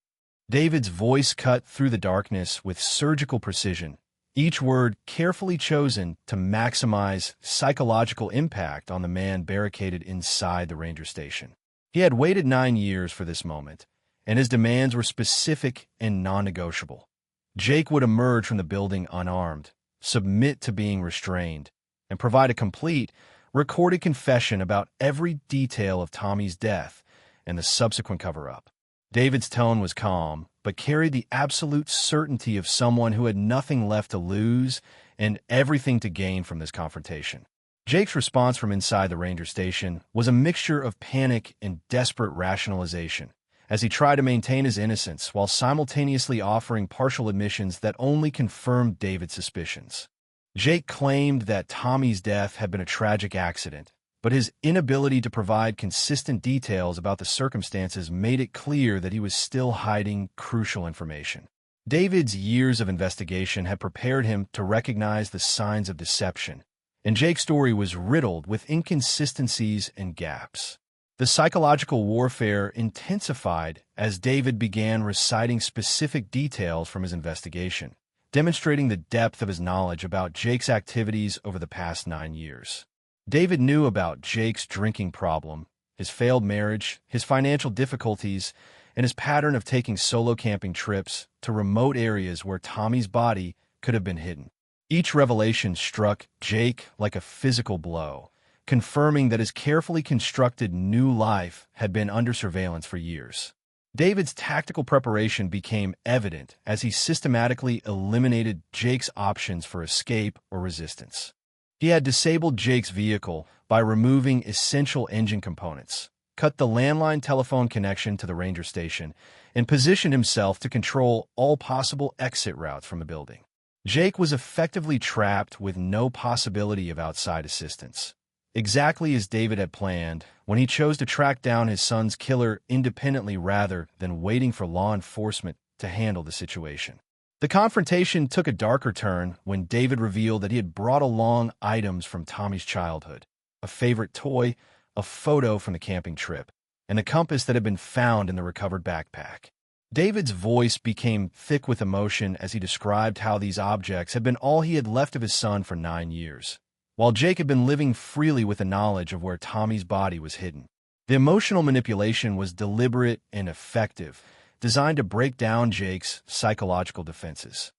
David's voice cut through the darkness with surgical precision, each word carefully chosen to maximize psychological impact on the man barricaded inside the ranger station. He had waited 9 years for this moment, and his demands were specific and non-negotiable. Jake would emerge from the building unarmed, submit to being restrained, and provide a complete, recorded confession about every detail of Tommy's death and the subsequent cover-up. David's tone was calm, but carried the absolute certainty of someone who had nothing left to lose and everything to gain from this confrontation. Jake's response from inside the ranger station was a mixture of panic and desperate rationalization, as he tried to maintain his innocence while simultaneously offering partial admissions that only confirmed David's suspicions. Jake claimed that Tommy's death had been a tragic accident, but his inability to provide consistent details about the circumstances made it clear that he was still hiding crucial information. David's years of investigation had prepared him to recognize the signs of deception, and Jake's story was riddled with inconsistencies and gaps. The psychological warfare intensified as David began reciting specific details from his investigation, demonstrating the depth of his knowledge about Jake's activities over the past 9 years. David knew about Jake's drinking problem, his failed marriage, his financial difficulties, and his pattern of taking solo camping trips to remote areas where Tommy's body could have been hidden. Each revelation struck Jake like a physical blow, confirming that his carefully constructed new life had been under surveillance for years. David's tactical preparation became evident as he systematically eliminated Jake's options for escape or resistance. He had disabled Jake's vehicle by removing essential engine components, cut the landline telephone connection to the ranger station, and positioned himself to control all possible exit routes from the building. Jake was effectively trapped with no possibility of outside assistance, exactly as David had planned when he chose to track down his son's killer independently rather than waiting for law enforcement to handle the situation. The confrontation took a darker turn when David revealed that he had brought along items from Tommy's childhood, a favorite toy, a photo from the camping trip, and a compass that had been found in the recovered backpack. David's voice became thick with emotion as he described how these objects had been all he had left of his son for 9 years, while Jake had been living freely with the knowledge of where Tommy's body was hidden. The emotional manipulation was deliberate and effective, designed to break down Jake's psychological defenses.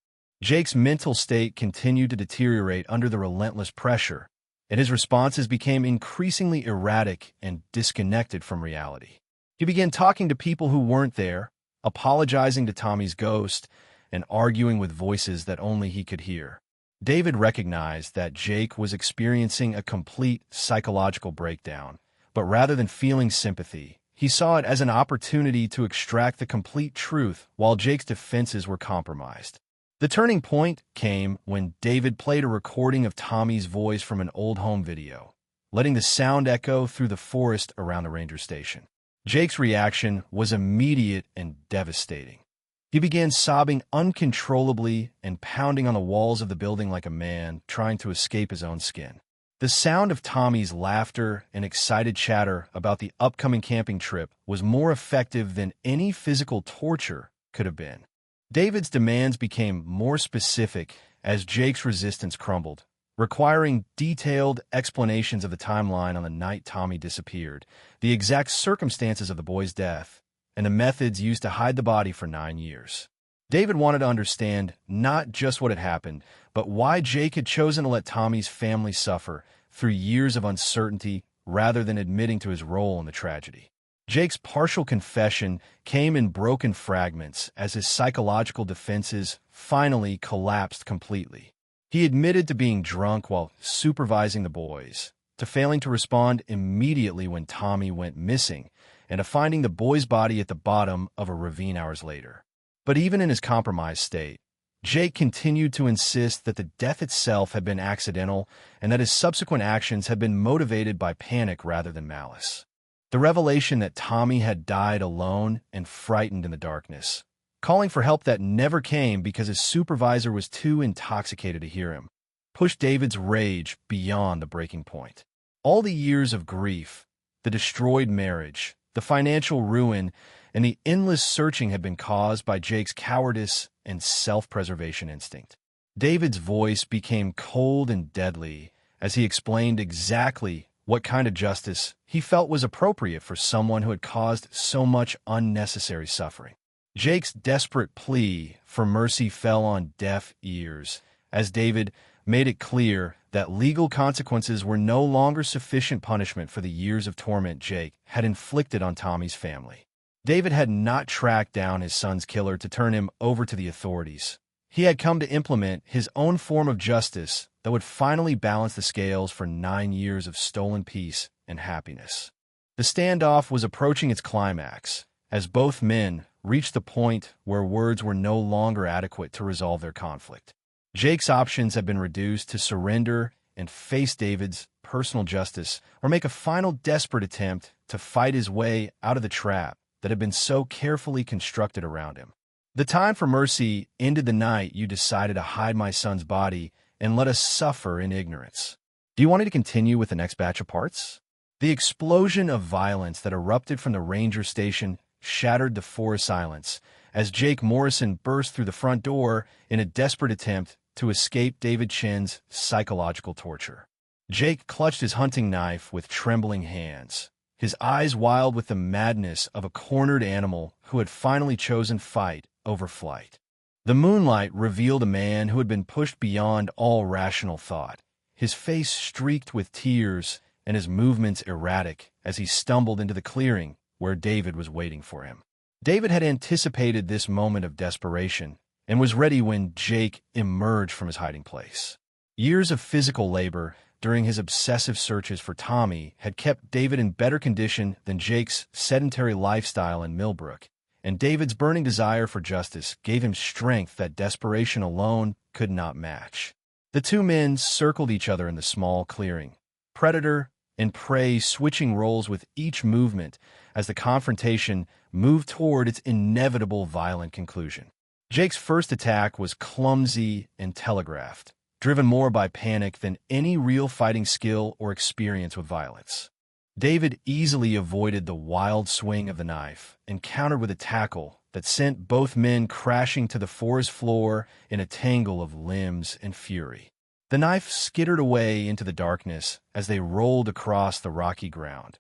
Jake's mental state continued to deteriorate under the relentless pressure, and his responses became increasingly erratic and disconnected from reality. He began talking to people who weren't there, apologizing to Tommy's ghost, and arguing with voices that only he could hear. David recognized that Jake was experiencing a complete psychological breakdown, but rather than feeling sympathy, he saw it as an opportunity to extract the complete truth while Jake's defenses were compromised. The turning point came when David played a recording of Tommy's voice from an old home video, letting the sound echo through the forest around the ranger station. Jake's reaction was immediate and devastating. He began sobbing uncontrollably and pounding on the walls of the building like a man trying to escape his own skin. The sound of Tommy's laughter and excited chatter about the upcoming camping trip was more effective than any physical torture could have been. David's demands became more specific as Jake's resistance crumbled, requiring detailed explanations of the timeline on the night Tommy disappeared, the exact circumstances of the boy's death, and the methods used to hide the body for 9 years. David wanted to understand not just what had happened, but why Jake had chosen to let Tommy's family suffer through years of uncertainty rather than admitting to his role in the tragedy. Jake's partial confession came in broken fragments as his psychological defenses finally collapsed completely. He admitted to being drunk while supervising the boys, to failing to respond immediately when Tommy went missing, and to finding the boy's body at the bottom of a ravine hours later. But even in his compromised state, Jake continued to insist that the death itself had been accidental and that his subsequent actions had been motivated by panic rather than malice. The revelation that Tommy had died alone and frightened in the darkness, calling for help that never came because his supervisor was too intoxicated to hear him, pushed David's rage beyond the breaking point. All the years of grief, the destroyed marriage, the financial ruin, and the endless searching had been caused by Jake's cowardice and self-preservation instinct. David's voice became cold and deadly as he explained exactly what kind of justice he felt was appropriate for someone who had caused so much unnecessary suffering. Jake's desperate plea for mercy fell on deaf ears as David made it clear that legal consequences were no longer sufficient punishment for the years of torment Jake had inflicted on Tommy's family. David had not tracked down his son's killer to turn him over to the authorities. He had come to implement his own form of justice that would finally balance the scales for 9 years of stolen peace and happiness. The standoff was approaching its climax as both men reached the point where words were no longer adequate to resolve their conflict. Jake's options had been reduced to surrender and face David's personal justice, or make a final desperate attempt to fight his way out of the trap that had been so carefully constructed around him. The time for mercy ended the night you decided to hide my son's body and let us suffer in ignorance. Do you want me to continue with the next batch of parts? The explosion of violence that erupted from the ranger station shattered the forest silence as Jake Morrison burst through the front door in a desperate attempt to escape David Chin's psychological torture. Jake clutched his hunting knife with trembling hands, his eyes wild with the madness of a cornered animal who had finally chosen fight over flight. The moonlight revealed a man who had been pushed beyond all rational thought, his face streaked with tears and his movements erratic as he stumbled into the clearing where David was waiting for him. David had anticipated this moment of desperation and was ready when Jake emerged from his hiding place. Years of physical labor during his obsessive searches for Tommy had kept David in better condition than Jake's sedentary lifestyle in Millbrook, and David's burning desire for justice gave him strength that desperation alone could not match. The two men circled each other in the small clearing, predator and prey switching roles with each movement as the confrontation moved toward its inevitable violent conclusion. Jake's first attack was clumsy and telegraphed, driven more by panic than any real fighting skill or experience with violence. David easily avoided the wild swing of the knife and countered with a tackle that sent both men crashing to the forest floor in a tangle of limbs and fury. The knife skittered away into the darkness as they rolled across the rocky ground,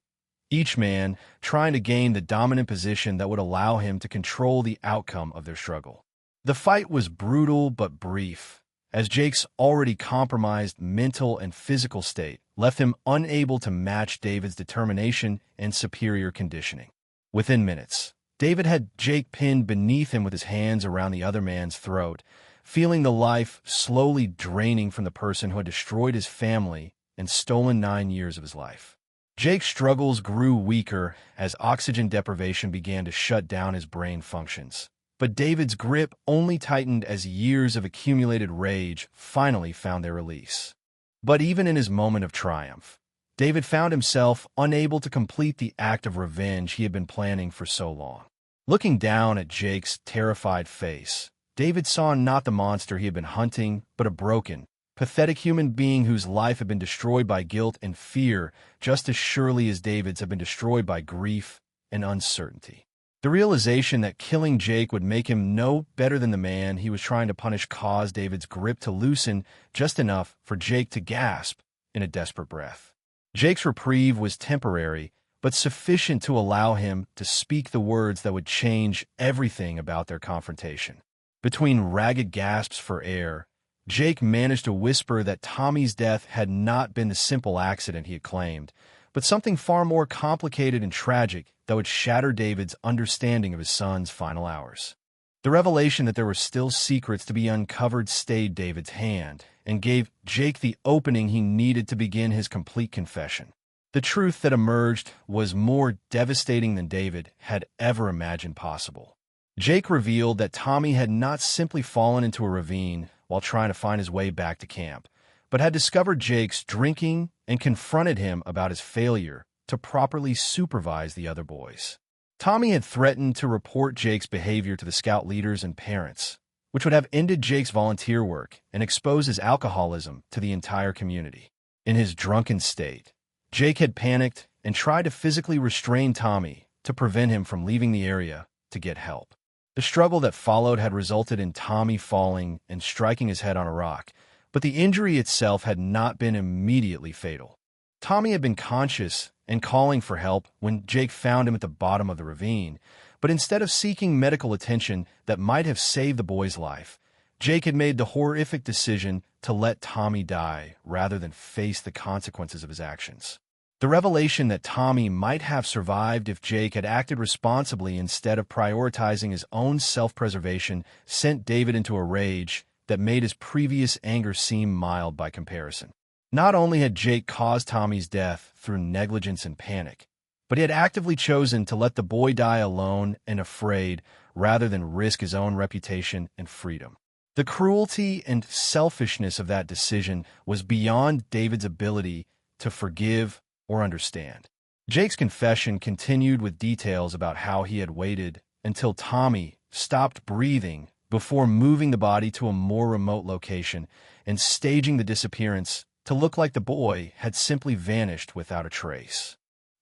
each man trying to gain the dominant position that would allow him to control the outcome of their struggle. The fight was brutal but brief, as Jake's already compromised mental and physical state left him unable to match David's determination and superior conditioning. Within minutes, David had Jake pinned beneath him with his hands around the other man's throat, feeling the life slowly draining from the person who had destroyed his family and stolen 9 years of his life. Jake's struggles grew weaker as oxygen deprivation began to shut down his brain functions. But David's grip only tightened as years of accumulated rage finally found their release. But even in his moment of triumph, David found himself unable to complete the act of revenge he had been planning for so long. Looking down at Jake's terrified face, David saw not the monster he had been hunting, but a broken, pathetic human being whose life had been destroyed by guilt and fear just as surely as David's had been destroyed by grief and uncertainty. The realization that killing Jake would make him no better than the man he was trying to punish caused David's grip to loosen just enough for Jake to gasp in a desperate breath. Jake's reprieve was temporary, but sufficient to allow him to speak the words that would change everything about their confrontation. Between ragged gasps for air, Jake managed to whisper that Tommy's death had not been the simple accident he had claimed, but something far more complicated and tragic that would shatter David's understanding of his son's final hours. The revelation that there were still secrets to be uncovered stayed David's hand and gave Jake the opening he needed to begin his complete confession. The truth that emerged was more devastating than David had ever imagined possible. Jake revealed that Tommy had not simply fallen into a ravine while trying to find his way back to camp, but had discovered Jake's drinking and confronted him about his failure to properly supervise the other boys. Tommy had threatened to report Jake's behavior to the scout leaders and parents, which would have ended Jake's volunteer work and exposed his alcoholism to the entire community. In his drunken state, Jake had panicked and tried to physically restrain Tommy to prevent him from leaving the area to get help. The struggle that followed had resulted in Tommy falling and striking his head on a rock, but the injury itself had not been immediately fatal. Tommy had been conscious and calling for help when Jake found him at the bottom of the ravine, but instead of seeking medical attention that might have saved the boy's life, Jake had made the horrific decision to let Tommy die rather than face the consequences of his actions. The revelation that Tommy might have survived if Jake had acted responsibly instead of prioritizing his own self-preservation sent David into a rage that made his previous anger seem mild by comparison. Not only had Jake caused Tommy's death through negligence and panic, but he had actively chosen to let the boy die alone and afraid rather than risk his own reputation and freedom. The cruelty and selfishness of that decision was beyond David's ability to forgive or understand. Jake's confession continued with details about how he had waited until Tommy stopped breathing before moving the body to a more remote location and staging the disappearance to look like the boy had simply vanished without a trace.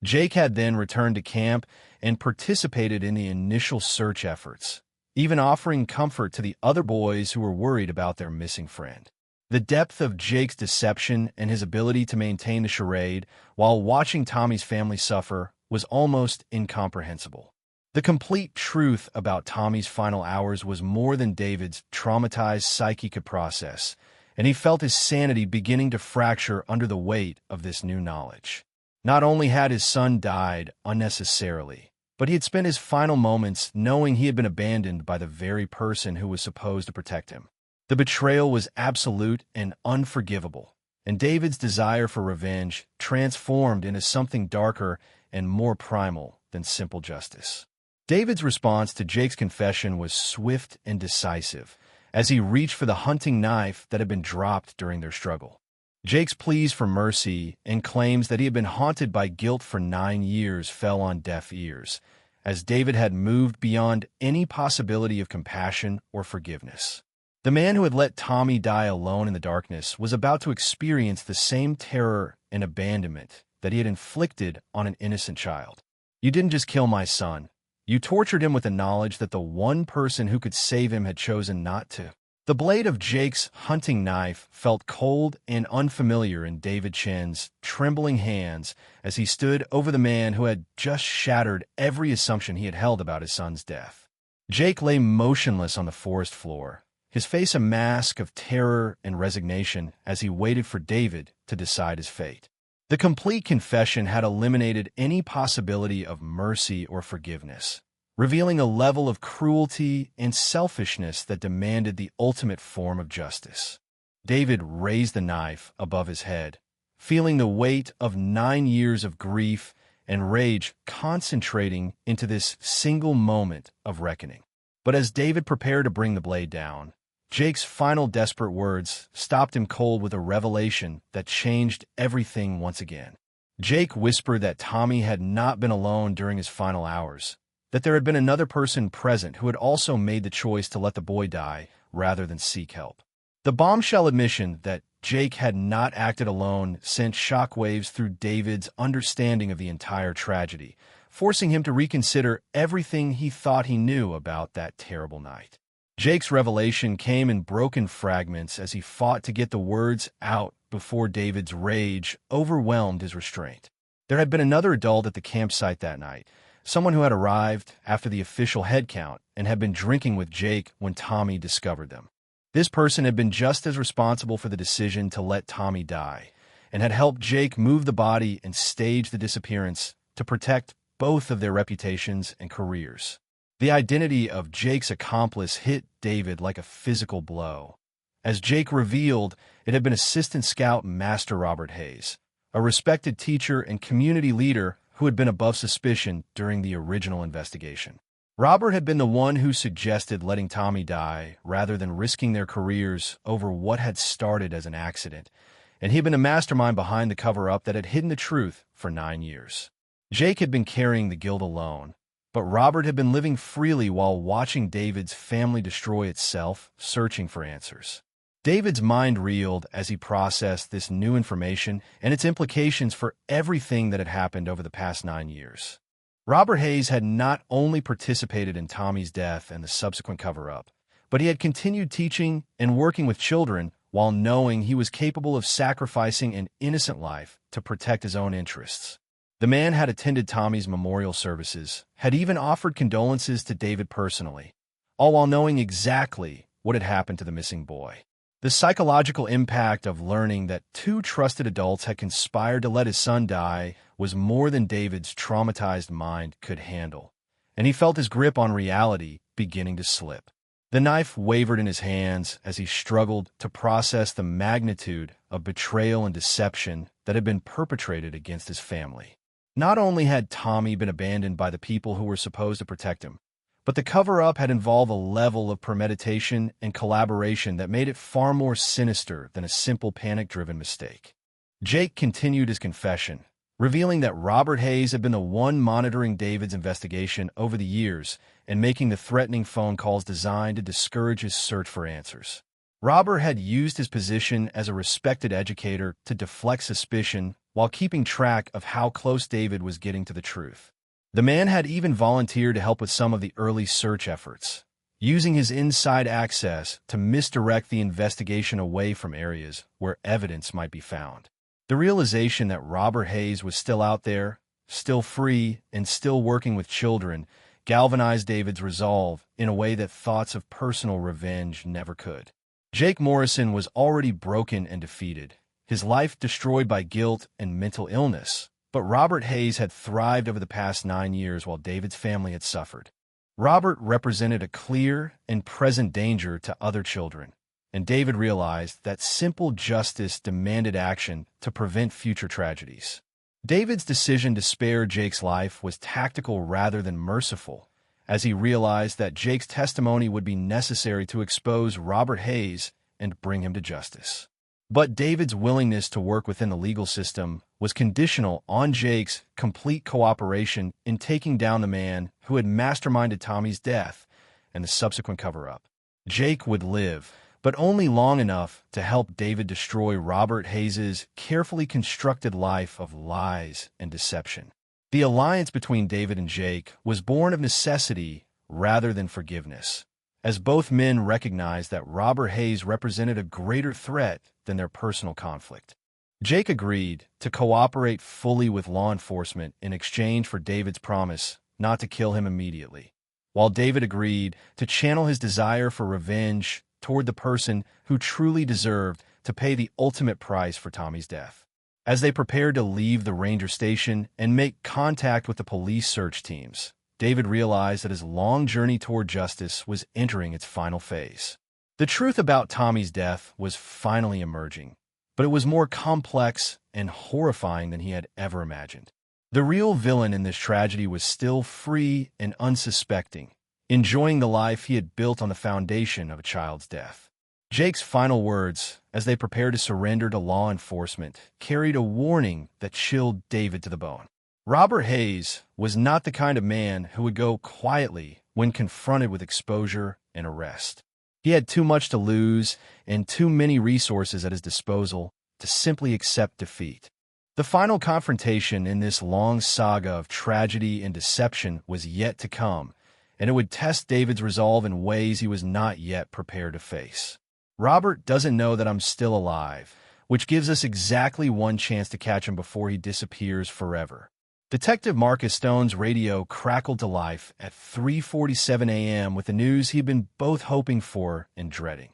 Jake had then returned to camp and participated in the initial search efforts, even offering comfort to the other boys who were worried about their missing friend. The depth of Jake's deception and his ability to maintain the charade while watching Tommy's family suffer was almost incomprehensible. The complete truth about Tommy's final hours was more than David's traumatized psyche could process, and he felt his sanity beginning to fracture under the weight of this new knowledge. Not only had his son died unnecessarily, but he had spent his final moments knowing he had been abandoned by the very person who was supposed to protect him. The betrayal was absolute and unforgivable, and David's desire for revenge transformed into something darker and more primal than simple justice. David's response to Jake's confession was swift and decisive, as he reached for the hunting knife that had been dropped during their struggle. Jake's pleas for mercy and claims that he had been haunted by guilt for 9 years fell on deaf ears, as David had moved beyond any possibility of compassion or forgiveness. The man who had let Tommy die alone in the darkness was about to experience the same terror and abandonment that he had inflicted on an innocent child. "You didn't just kill my son. You tortured him with the knowledge that the one person who could save him had chosen not to." The blade of Jake's hunting knife felt cold and unfamiliar in David Chen's trembling hands as he stood over the man who had just shattered every assumption he had held about his son's death. Jake lay motionless on the forest floor, his face a mask of terror and resignation as he waited for David to decide his fate. The complete confession had eliminated any possibility of mercy or forgiveness, revealing a level of cruelty and selfishness that demanded the ultimate form of justice. David raised the knife above his head, feeling the weight of 9 years of grief and rage concentrating into this single moment of reckoning. But as David prepared to bring the blade down, Jake's final desperate words stopped him cold with a revelation that changed everything once again. Jake whispered that Tommy had not been alone during his final hours, that there had been another person present who had also made the choice to let the boy die rather than seek help. The bombshell admission that Jake had not acted alone sent shockwaves through David's understanding of the entire tragedy, forcing him to reconsider everything he thought he knew about that terrible night. Jake's revelation came in broken fragments as he fought to get the words out before David's rage overwhelmed his restraint. There had been another adult at the campsite that night, someone who had arrived after the official head count and had been drinking with Jake when Tommy discovered them. This person had been just as responsible for the decision to let Tommy die and had helped Jake move the body and stage the disappearance to protect both of their reputations and careers. The identity of Jake's accomplice hit David like a physical blow. As Jake revealed, it had been Assistant Scout Master Robert Hayes, a respected teacher and community leader who had been above suspicion during the original investigation. Robert had been the one who suggested letting Tommy die rather than risking their careers over what had started as an accident, and he had been a mastermind behind the cover-up that had hidden the truth for 9 years. Jake had been carrying the guilt alone, but Robert had been living freely while watching David's family destroy itself, searching for answers. David's mind reeled as he processed this new information and its implications for everything that had happened over the past 9 years. Robert Hayes had not only participated in Tommy's death and the subsequent cover-up, but he had continued teaching and working with children while knowing he was capable of sacrificing an innocent life to protect his own interests. The man had attended Tommy's memorial services, had even offered condolences to David personally, all while knowing exactly what had happened to the missing boy. The psychological impact of learning that 2 trusted adults had conspired to let his son die was more than David's traumatized mind could handle, and he felt his grip on reality beginning to slip. The knife wavered in his hands as he struggled to process the magnitude of betrayal and deception that had been perpetrated against his family. Not only had Tommy been abandoned by the people who were supposed to protect him, but the cover-up had involved a level of premeditation and collaboration that made it far more sinister than a simple panic-driven mistake. Jake continued his confession, revealing that Robert Hayes had been the one monitoring David's investigation over the years and making the threatening phone calls designed to discourage his search for answers. Robert had used his position as a respected educator to deflect suspicion while keeping track of how close David was getting to the truth. The man had even volunteered to help with some of the early search efforts, using his inside access to misdirect the investigation away from areas where evidence might be found. The realization that Robert Hayes was still out there, still free, and still working with children galvanized David's resolve in a way that thoughts of personal revenge never could. Jake Morrison was already broken and defeated, his life destroyed by guilt and mental illness. But Robert Hayes had thrived over the past 9 years while David's family had suffered. Robert represented a clear and present danger to other children, and David realized that simple justice demanded action to prevent future tragedies. David's decision to spare Jake's life was tactical rather than merciful, as he realized that Jake's testimony would be necessary to expose Robert Hayes and bring him to justice. But David's willingness to work within the legal system was conditional on Jake's complete cooperation in taking down the man who had masterminded Tommy's death and the subsequent cover-up. Jake would live, but only long enough to help David destroy Robert Hayes's carefully constructed life of lies and deception. The alliance between David and Jake was born of necessity rather than forgiveness, as both men recognized that Robert Hayes represented a greater threat than their personal conflict. Jake agreed to cooperate fully with law enforcement in exchange for David's promise not to kill him immediately, while David agreed to channel his desire for revenge toward the person who truly deserved to pay the ultimate price for Tommy's death. As they prepared to leave the ranger station and make contact with the police search teams, David realized that his long journey toward justice was entering its final phase. The truth about Tommy's death was finally emerging, but it was more complex and horrifying than he had ever imagined. The real villain in this tragedy was still free and unsuspecting, enjoying the life he had built on the foundation of a child's death. Jake's final words, as they prepared to surrender to law enforcement, carried a warning that chilled David to the bone. Robert Hayes was not the kind of man who would go quietly when confronted with exposure and arrest. He had too much to lose and too many resources at his disposal to simply accept defeat. The final confrontation in this long saga of tragedy and deception was yet to come, and it would test David's resolve in ways he was not yet prepared to face. Robert doesn't know that I'm still alive, which gives us exactly one chance to catch him before he disappears forever. Detective Marcus Stone's radio crackled to life at 3:47 a.m. with the news he'd been both hoping for and dreading.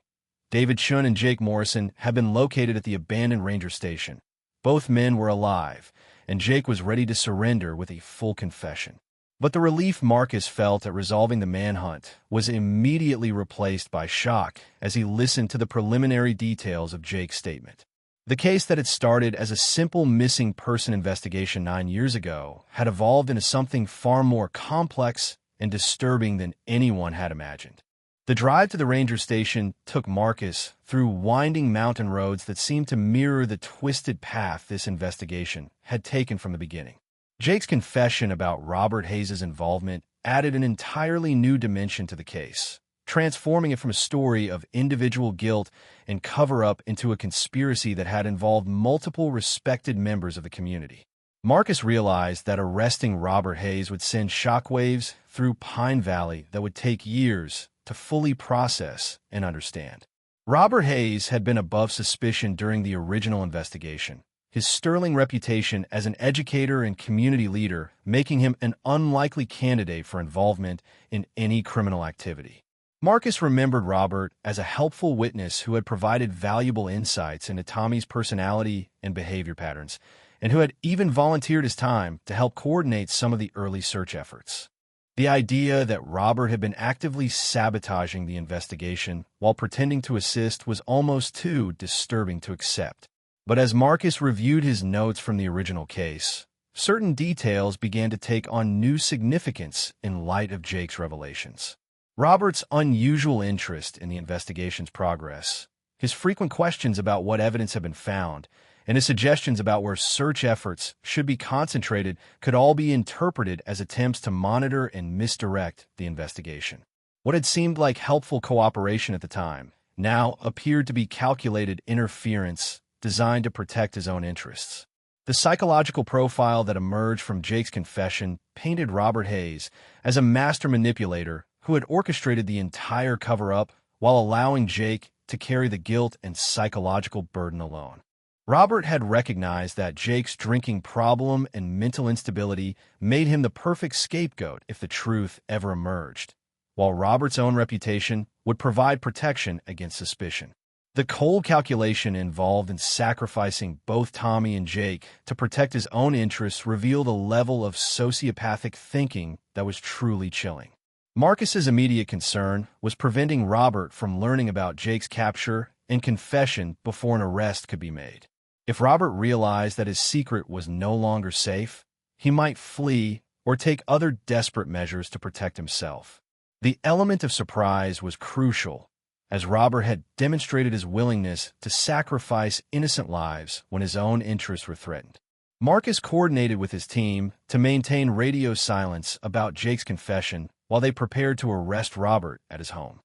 David Chun and Jake Morrison had been located at the abandoned ranger station. Both men were alive, and Jake was ready to surrender with a full confession. But the relief Marcus felt at resolving the manhunt was immediately replaced by shock as he listened to the preliminary details of Jake's statement. The case that had started as a simple missing person investigation 9 years ago had evolved into something far more complex and disturbing than anyone had imagined. The drive to the ranger station took Marcus through winding mountain roads that seemed to mirror the twisted path this investigation had taken from the beginning. Jake's confession about Robert Hayes' involvement added an entirely new dimension to the case, transforming it from a story of individual guilt and cover-up into a conspiracy that had involved multiple respected members of the community. Marcus realized that arresting Robert Hayes would send shockwaves through Pine Valley that would take years to fully process and understand. Robert Hayes had been above suspicion during the original investigation, his sterling reputation as an educator and community leader making him an unlikely candidate for involvement in any criminal activity. Marcus remembered Robert as a helpful witness who had provided valuable insights into Tommy's personality and behavior patterns, and who had even volunteered his time to help coordinate some of the early search efforts. The idea that Robert had been actively sabotaging the investigation while pretending to assist was almost too disturbing to accept. But as Marcus reviewed his notes from the original case, certain details began to take on new significance in light of Jake's revelations. Robert's unusual interest in the investigation's progress, his frequent questions about what evidence had been found, and his suggestions about where search efforts should be concentrated could all be interpreted as attempts to monitor and misdirect the investigation. What had seemed like helpful cooperation at the time now appeared to be calculated interference designed to protect his own interests. The psychological profile that emerged from Jake's confession painted Robert Hayes as a master manipulator who had orchestrated the entire cover-up while allowing Jake to carry the guilt and psychological burden alone. Robert had recognized that Jake's drinking problem and mental instability made him the perfect scapegoat if the truth ever emerged, while Robert's own reputation would provide protection against suspicion. The cold calculation involved in sacrificing both Tommy and Jake to protect his own interests revealed a level of sociopathic thinking that was truly chilling. Marcus's immediate concern was preventing Robert from learning about Jake's capture and confession before an arrest could be made. If Robert realized that his secret was no longer safe, he might flee or take other desperate measures to protect himself. The element of surprise was crucial, as Robert had demonstrated his willingness to sacrifice innocent lives when his own interests were threatened. Marcus coordinated with his team to maintain radio silence about Jake's confession while they prepared to arrest Robert at his home.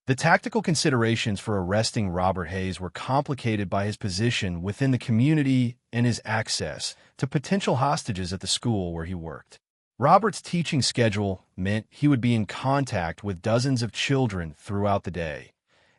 The tactical considerations for arresting Robert Hayes were complicated by his position within the community and his access to potential hostages at the school where he worked. Robert's teaching schedule meant he would be in contact with dozens of children throughout the day,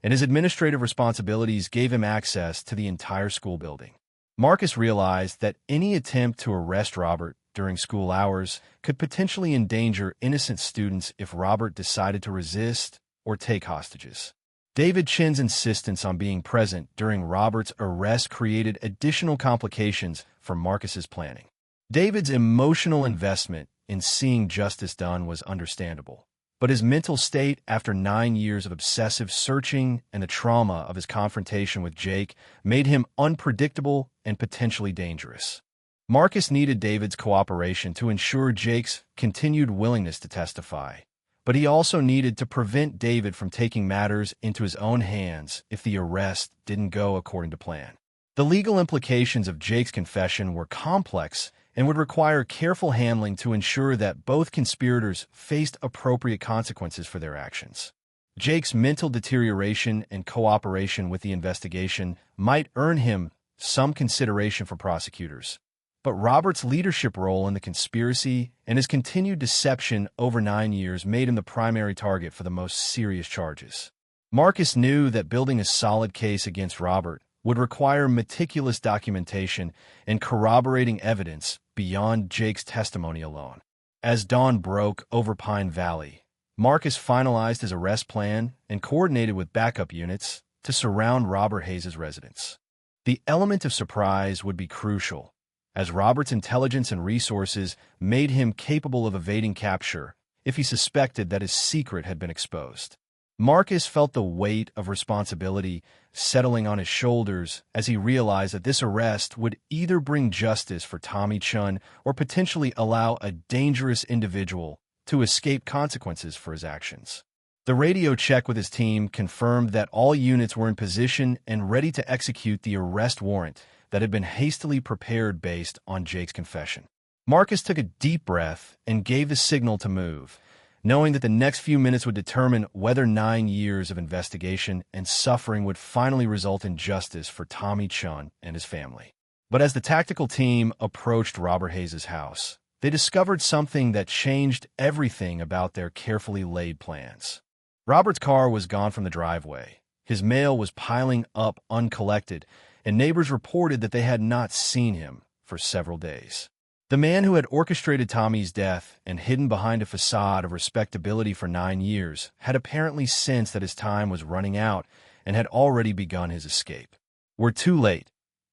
and his administrative responsibilities gave him access to the entire school building. Marcus realized that any attempt to arrest Robert during school hours could potentially endanger innocent students if Robert decided to resist or take hostages. David Chin's insistence on being present during Robert's arrest created additional complications for Marcus's planning. David's emotional investment in seeing justice done was understandable, but his mental state after 9 years of obsessive searching and the trauma of his confrontation with Jake made him unpredictable and potentially dangerous. Marcus needed David's cooperation to ensure Jake's continued willingness to testify, but he also needed to prevent David from taking matters into his own hands if the arrest didn't go according to plan. The legal implications of Jake's confession were complex and would require careful handling to ensure that both conspirators faced appropriate consequences for their actions. Jake's mental deterioration and cooperation with the investigation might earn him some consideration for prosecutors, but Robert's leadership role in the conspiracy and his continued deception over 9 years made him the primary target for the most serious charges. Marcus knew that building a solid case against Robert would require meticulous documentation and corroborating evidence beyond Jake's testimony alone. As dawn broke over Pine Valley, Marcus finalized his arrest plan and coordinated with backup units to surround Robert Hayes' residence. The element of surprise would be crucial, as Robert's intelligence and resources made him capable of evading capture if he suspected that his secret had been exposed. Marcus felt the weight of responsibility settling on his shoulders as he realized that this arrest would either bring justice for Tommy Chun or potentially allow a dangerous individual to escape consequences for his actions. The radio check with his team confirmed that all units were in position and ready to execute the arrest warrant that had been hastily prepared based on Jake's confession. Marcus took a deep breath and gave the signal to move, knowing that the next few minutes would determine whether 9 years of investigation and suffering would finally result in justice for Tommy Chun and his family. But as the tactical team approached Robert Hayes' house, they discovered something that changed everything about their carefully laid plans. Robert's car was gone from the driveway. His mail was piling up uncollected, and neighbors reported that they had not seen him for several days. The man who had orchestrated Tommy's death and hidden behind a facade of respectability for 9 years had apparently sensed that his time was running out and had already begun his escape. "We're too late.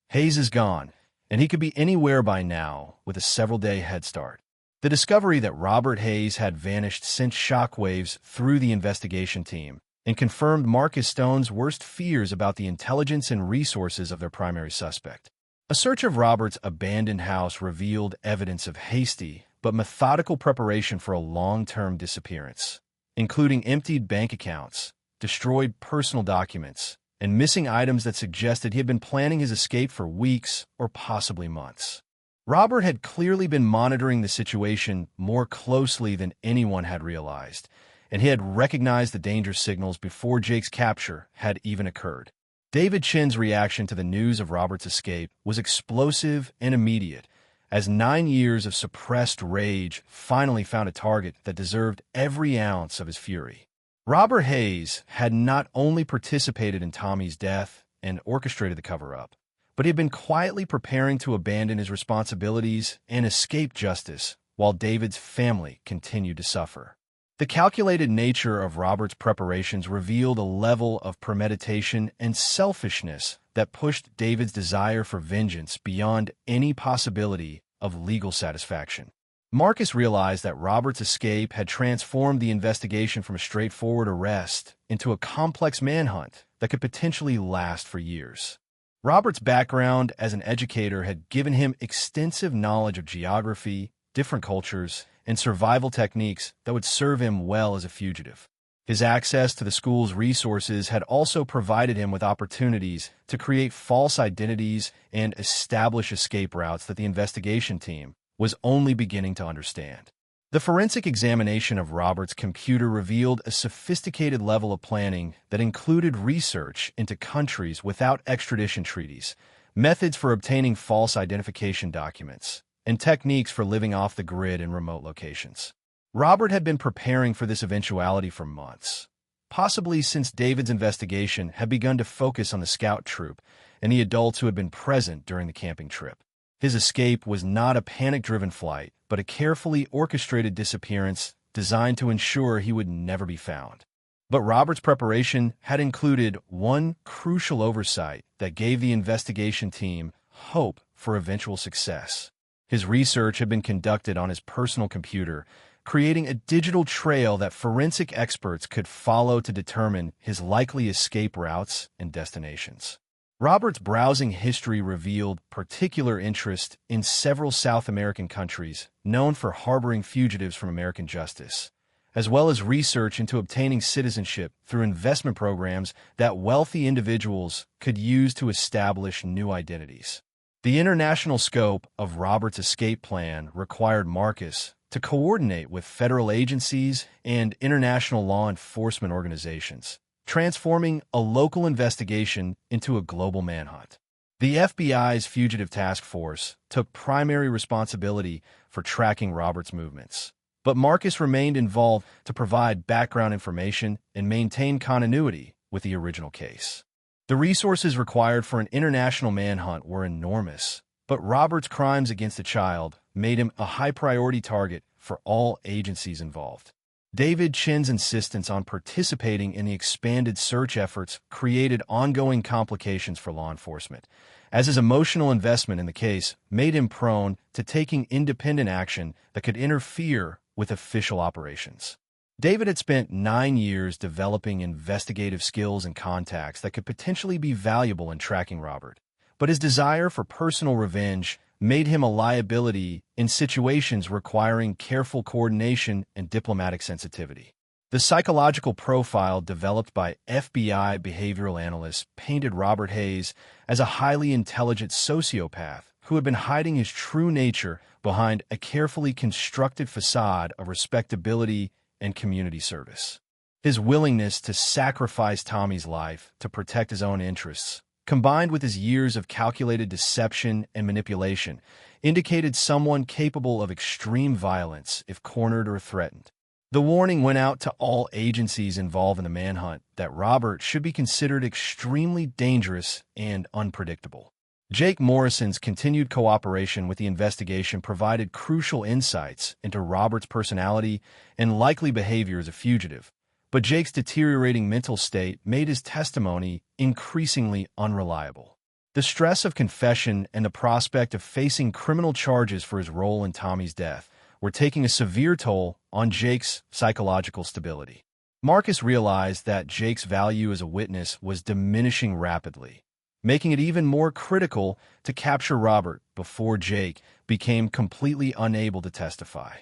Hayes is gone, and he could be anywhere by now with a several-day head start." The discovery that Robert Hayes had vanished sent shockwaves through the investigation team and confirmed Marcus Stone's worst fears about the intelligence and resources of their primary suspect. A search of Robert's abandoned house revealed evidence of hasty but methodical preparation for a long-term disappearance, including emptied bank accounts, destroyed personal documents, and missing items that suggested he had been planning his escape for weeks or possibly months. Robert had clearly been monitoring the situation more closely than anyone had realized, and he had recognized the danger signals before Jake's capture had even occurred. David Chin's reaction to the news of Robert's escape was explosive and immediate, as 9 years of suppressed rage finally found a target that deserved every ounce of his fury. Robert Hayes had not only participated in Tommy's death and orchestrated the cover-up, but he had been quietly preparing to abandon his responsibilities and escape justice while David's family continued to suffer. The calculated nature of Robert's preparations revealed a level of premeditation and selfishness that pushed David's desire for vengeance beyond any possibility of legal satisfaction. Marcus realized that Robert's escape had transformed the investigation from a straightforward arrest into a complex manhunt that could potentially last for years. Robert's background as an educator had given him extensive knowledge of geography, different cultures, and survival techniques that would serve him well as a fugitive. His access to the school's resources had also provided him with opportunities to create false identities and establish escape routes that the investigation team was only beginning to understand. The forensic examination of Robert's computer revealed a sophisticated level of planning that included research into countries without extradition treaties, methods for obtaining false identification documents, and techniques for living off the grid in remote locations. Robert had been preparing for this eventuality for months, possibly since David's investigation had begun to focus on the scout troop and the adults who had been present during the camping trip. His escape was not a panic-driven flight, but a carefully orchestrated disappearance designed to ensure he would never be found. But Robert's preparation had included one crucial oversight that gave the investigation team hope for eventual success. His research had been conducted on his personal computer, creating a digital trail that forensic experts could follow to determine his likely escape routes and destinations. Robert's browsing history revealed particular interest in several South American countries known for harboring fugitives from American justice, as well as research into obtaining citizenship through investment programs that wealthy individuals could use to establish new identities. The international scope of Robert's escape plan required Marcus to coordinate with federal agencies and international law enforcement organizations, transforming a local investigation into a global manhunt. The FBI's Fugitive Task Force took primary responsibility for tracking Robert's movements, but Marcus remained involved to provide background information and maintain continuity with the original case. The resources required for an international manhunt were enormous, but Robert's crimes against a child made him a high-priority target for all agencies involved. David Chin's insistence on participating in the expanded search efforts created ongoing complications for law enforcement, as his emotional investment in the case made him prone to taking independent action that could interfere with official operations. David had spent 9 years developing investigative skills and contacts that could potentially be valuable in tracking Robert, but his desire for personal revenge made him a liability in situations requiring careful coordination and diplomatic sensitivity. The psychological profile developed by FBI behavioral analysts painted Robert Hayes as a highly intelligent sociopath who had been hiding his true nature behind a carefully constructed facade of respectability and community service. His willingness to sacrifice Tommy's life to protect his own interests, combined with his years of calculated deception and manipulation, indicated someone capable of extreme violence if cornered or threatened. The warning went out to all agencies involved in the manhunt that Robert should be considered extremely dangerous and unpredictable. Jake Morrison's continued cooperation with the investigation provided crucial insights into Robert's personality and likely behavior as a fugitive, but Jake's deteriorating mental state made his testimony increasingly unreliable. The stress of confession and the prospect of facing criminal charges for his role in Tommy's death were taking a severe toll on Jake's psychological stability. Marcus realized that Jake's value as a witness was diminishing rapidly, making it even more critical to capture Robert before Jake became completely unable to testify.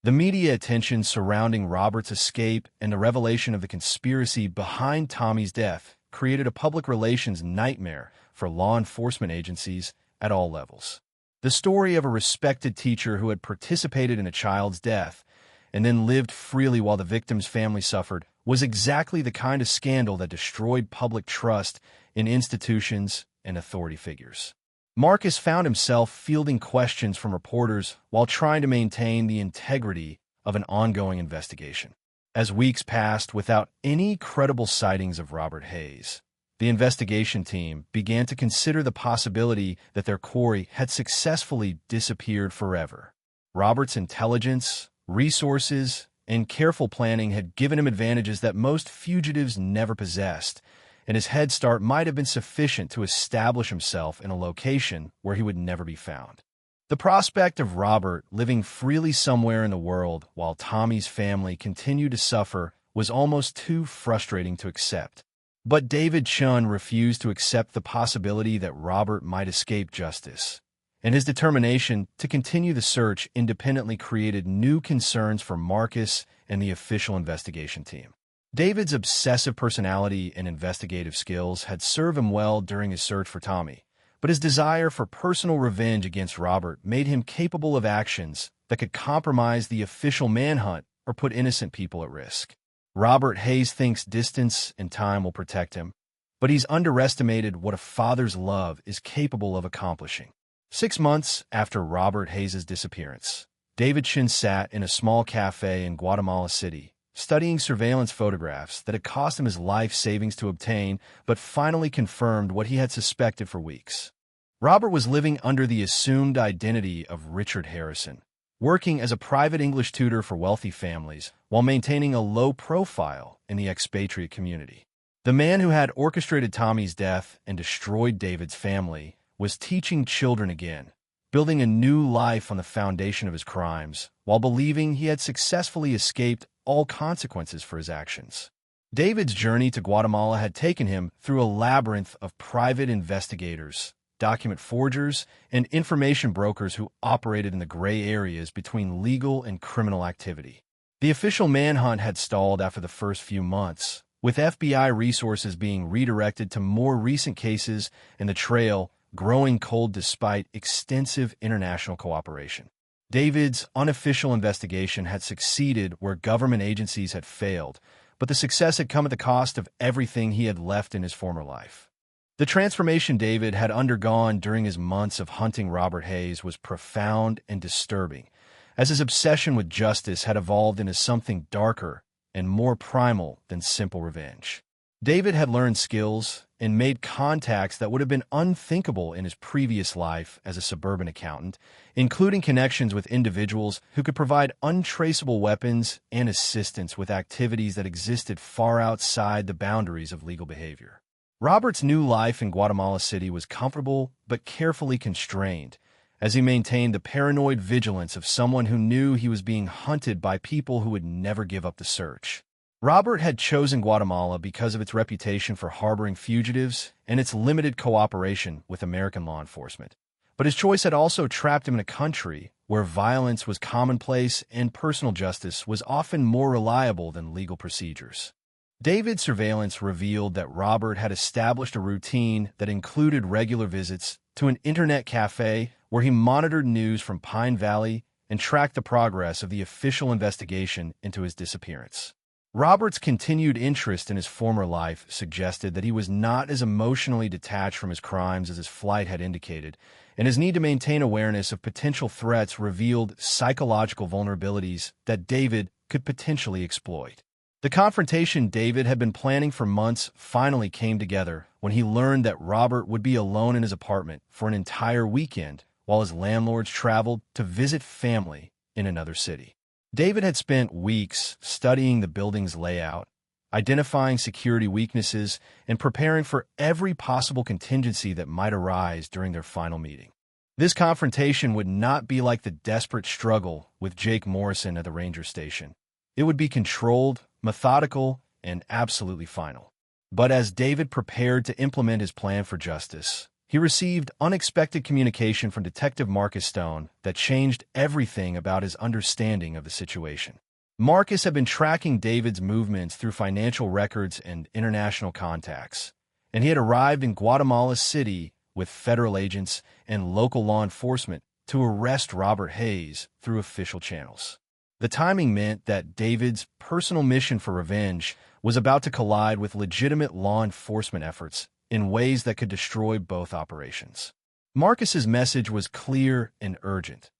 The media attention surrounding Robert's escape and the revelation of the conspiracy behind Tommy's death created a public relations nightmare for law enforcement agencies at all levels. The story of a respected teacher who had participated in a child's death and then lived freely while the victim's family suffered was exactly the kind of scandal that destroyed public trust in institutions and authority figures. Marcus found himself fielding questions from reporters while trying to maintain the integrity of an ongoing investigation. As weeks passed without any credible sightings of Robert Hayes, the investigation team began to consider the possibility that their quarry had successfully disappeared forever. Robert's intelligence, resources, and careful planning had given him advantages that most fugitives never possessed, and his head start might have been sufficient to establish himself in a location where he would never be found. The prospect of Robert living freely somewhere in the world while Tommy's family continued to suffer was almost too frustrating to accept. But David Chun refused to accept the possibility that Robert might escape justice, and his determination to continue the search independently created new concerns for Marcus and the official investigation team. David's obsessive personality and investigative skills had served him well during his search for Tommy, but his desire for personal revenge against Robert made him capable of actions that could compromise the official manhunt or put innocent people at risk. Robert Hayes thinks distance and time will protect him, but he's underestimated what a father's love is capable of accomplishing. 6 months after Robert Hayes' disappearance, David Chin sat in a small cafe in Guatemala City, studying surveillance photographs that had cost him his life savings to obtain, but finally confirmed what he had suspected for weeks. Robert was living under the assumed identity of Richard Harrison, working as a private English tutor for wealthy families while maintaining a low profile in the expatriate community. The man who had orchestrated Tommy's death and destroyed David's family was teaching children again, building a new life on the foundation of his crimes, while believing he had successfully escaped all consequences for his actions. David's journey to Guatemala had taken him through a labyrinth of private investigators, document forgers, and information brokers who operated in the gray areas between legal and criminal activity. The official manhunt had stalled after the first few months, with FBI resources being redirected to more recent cases and the trail growing cold despite extensive international cooperation. David's unofficial investigation had succeeded where government agencies had failed, but the success had come at the cost of everything he had left in his former life. The transformation David had undergone during his months of hunting Robert Hayes was profound and disturbing, as his obsession with justice had evolved into something darker and more primal than simple revenge. David had learned skills and made contacts that would have been unthinkable in his previous life as a suburban accountant, including connections with individuals who could provide untraceable weapons and assistance with activities that existed far outside the boundaries of legal behavior. Robert's new life in Guatemala City was comfortable but carefully constrained, as he maintained the paranoid vigilance of someone who knew he was being hunted by people who would never give up the search. Robert had chosen Guatemala because of its reputation for harboring fugitives and its limited cooperation with American law enforcement. But his choice had also trapped him in a country where violence was commonplace and personal justice was often more reliable than legal procedures. David's surveillance revealed that Robert had established a routine that included regular visits to an internet cafe where he monitored news from Pine Valley and tracked the progress of the official investigation into his disappearance. Robert's continued interest in his former life suggested that he was not as emotionally detached from his crimes as his flight had indicated, and his need to maintain awareness of potential threats revealed psychological vulnerabilities that David could potentially exploit. The confrontation David had been planning for months finally came together when he learned that Robert would be alone in his apartment for an entire weekend while his landlords traveled to visit family in another city. David had spent weeks studying the building's layout, identifying security weaknesses, and preparing for every possible contingency that might arise during their final meeting. This confrontation would not be like the desperate struggle with Jake Morrison at the ranger station. It would be controlled, methodical, and absolutely final. But as David prepared to implement his plan for justice, he received unexpected communication from Detective Marcus Stone that changed everything about his understanding of the situation. Marcus had been tracking David's movements through financial records and international contacts, and he had arrived in Guatemala City with federal agents and local law enforcement to arrest Robert Hayes through official channels. The timing meant that David's personal mission for revenge was about to collide with legitimate law enforcement efforts in ways that could destroy both operations. Marcus's message was clear and urgent.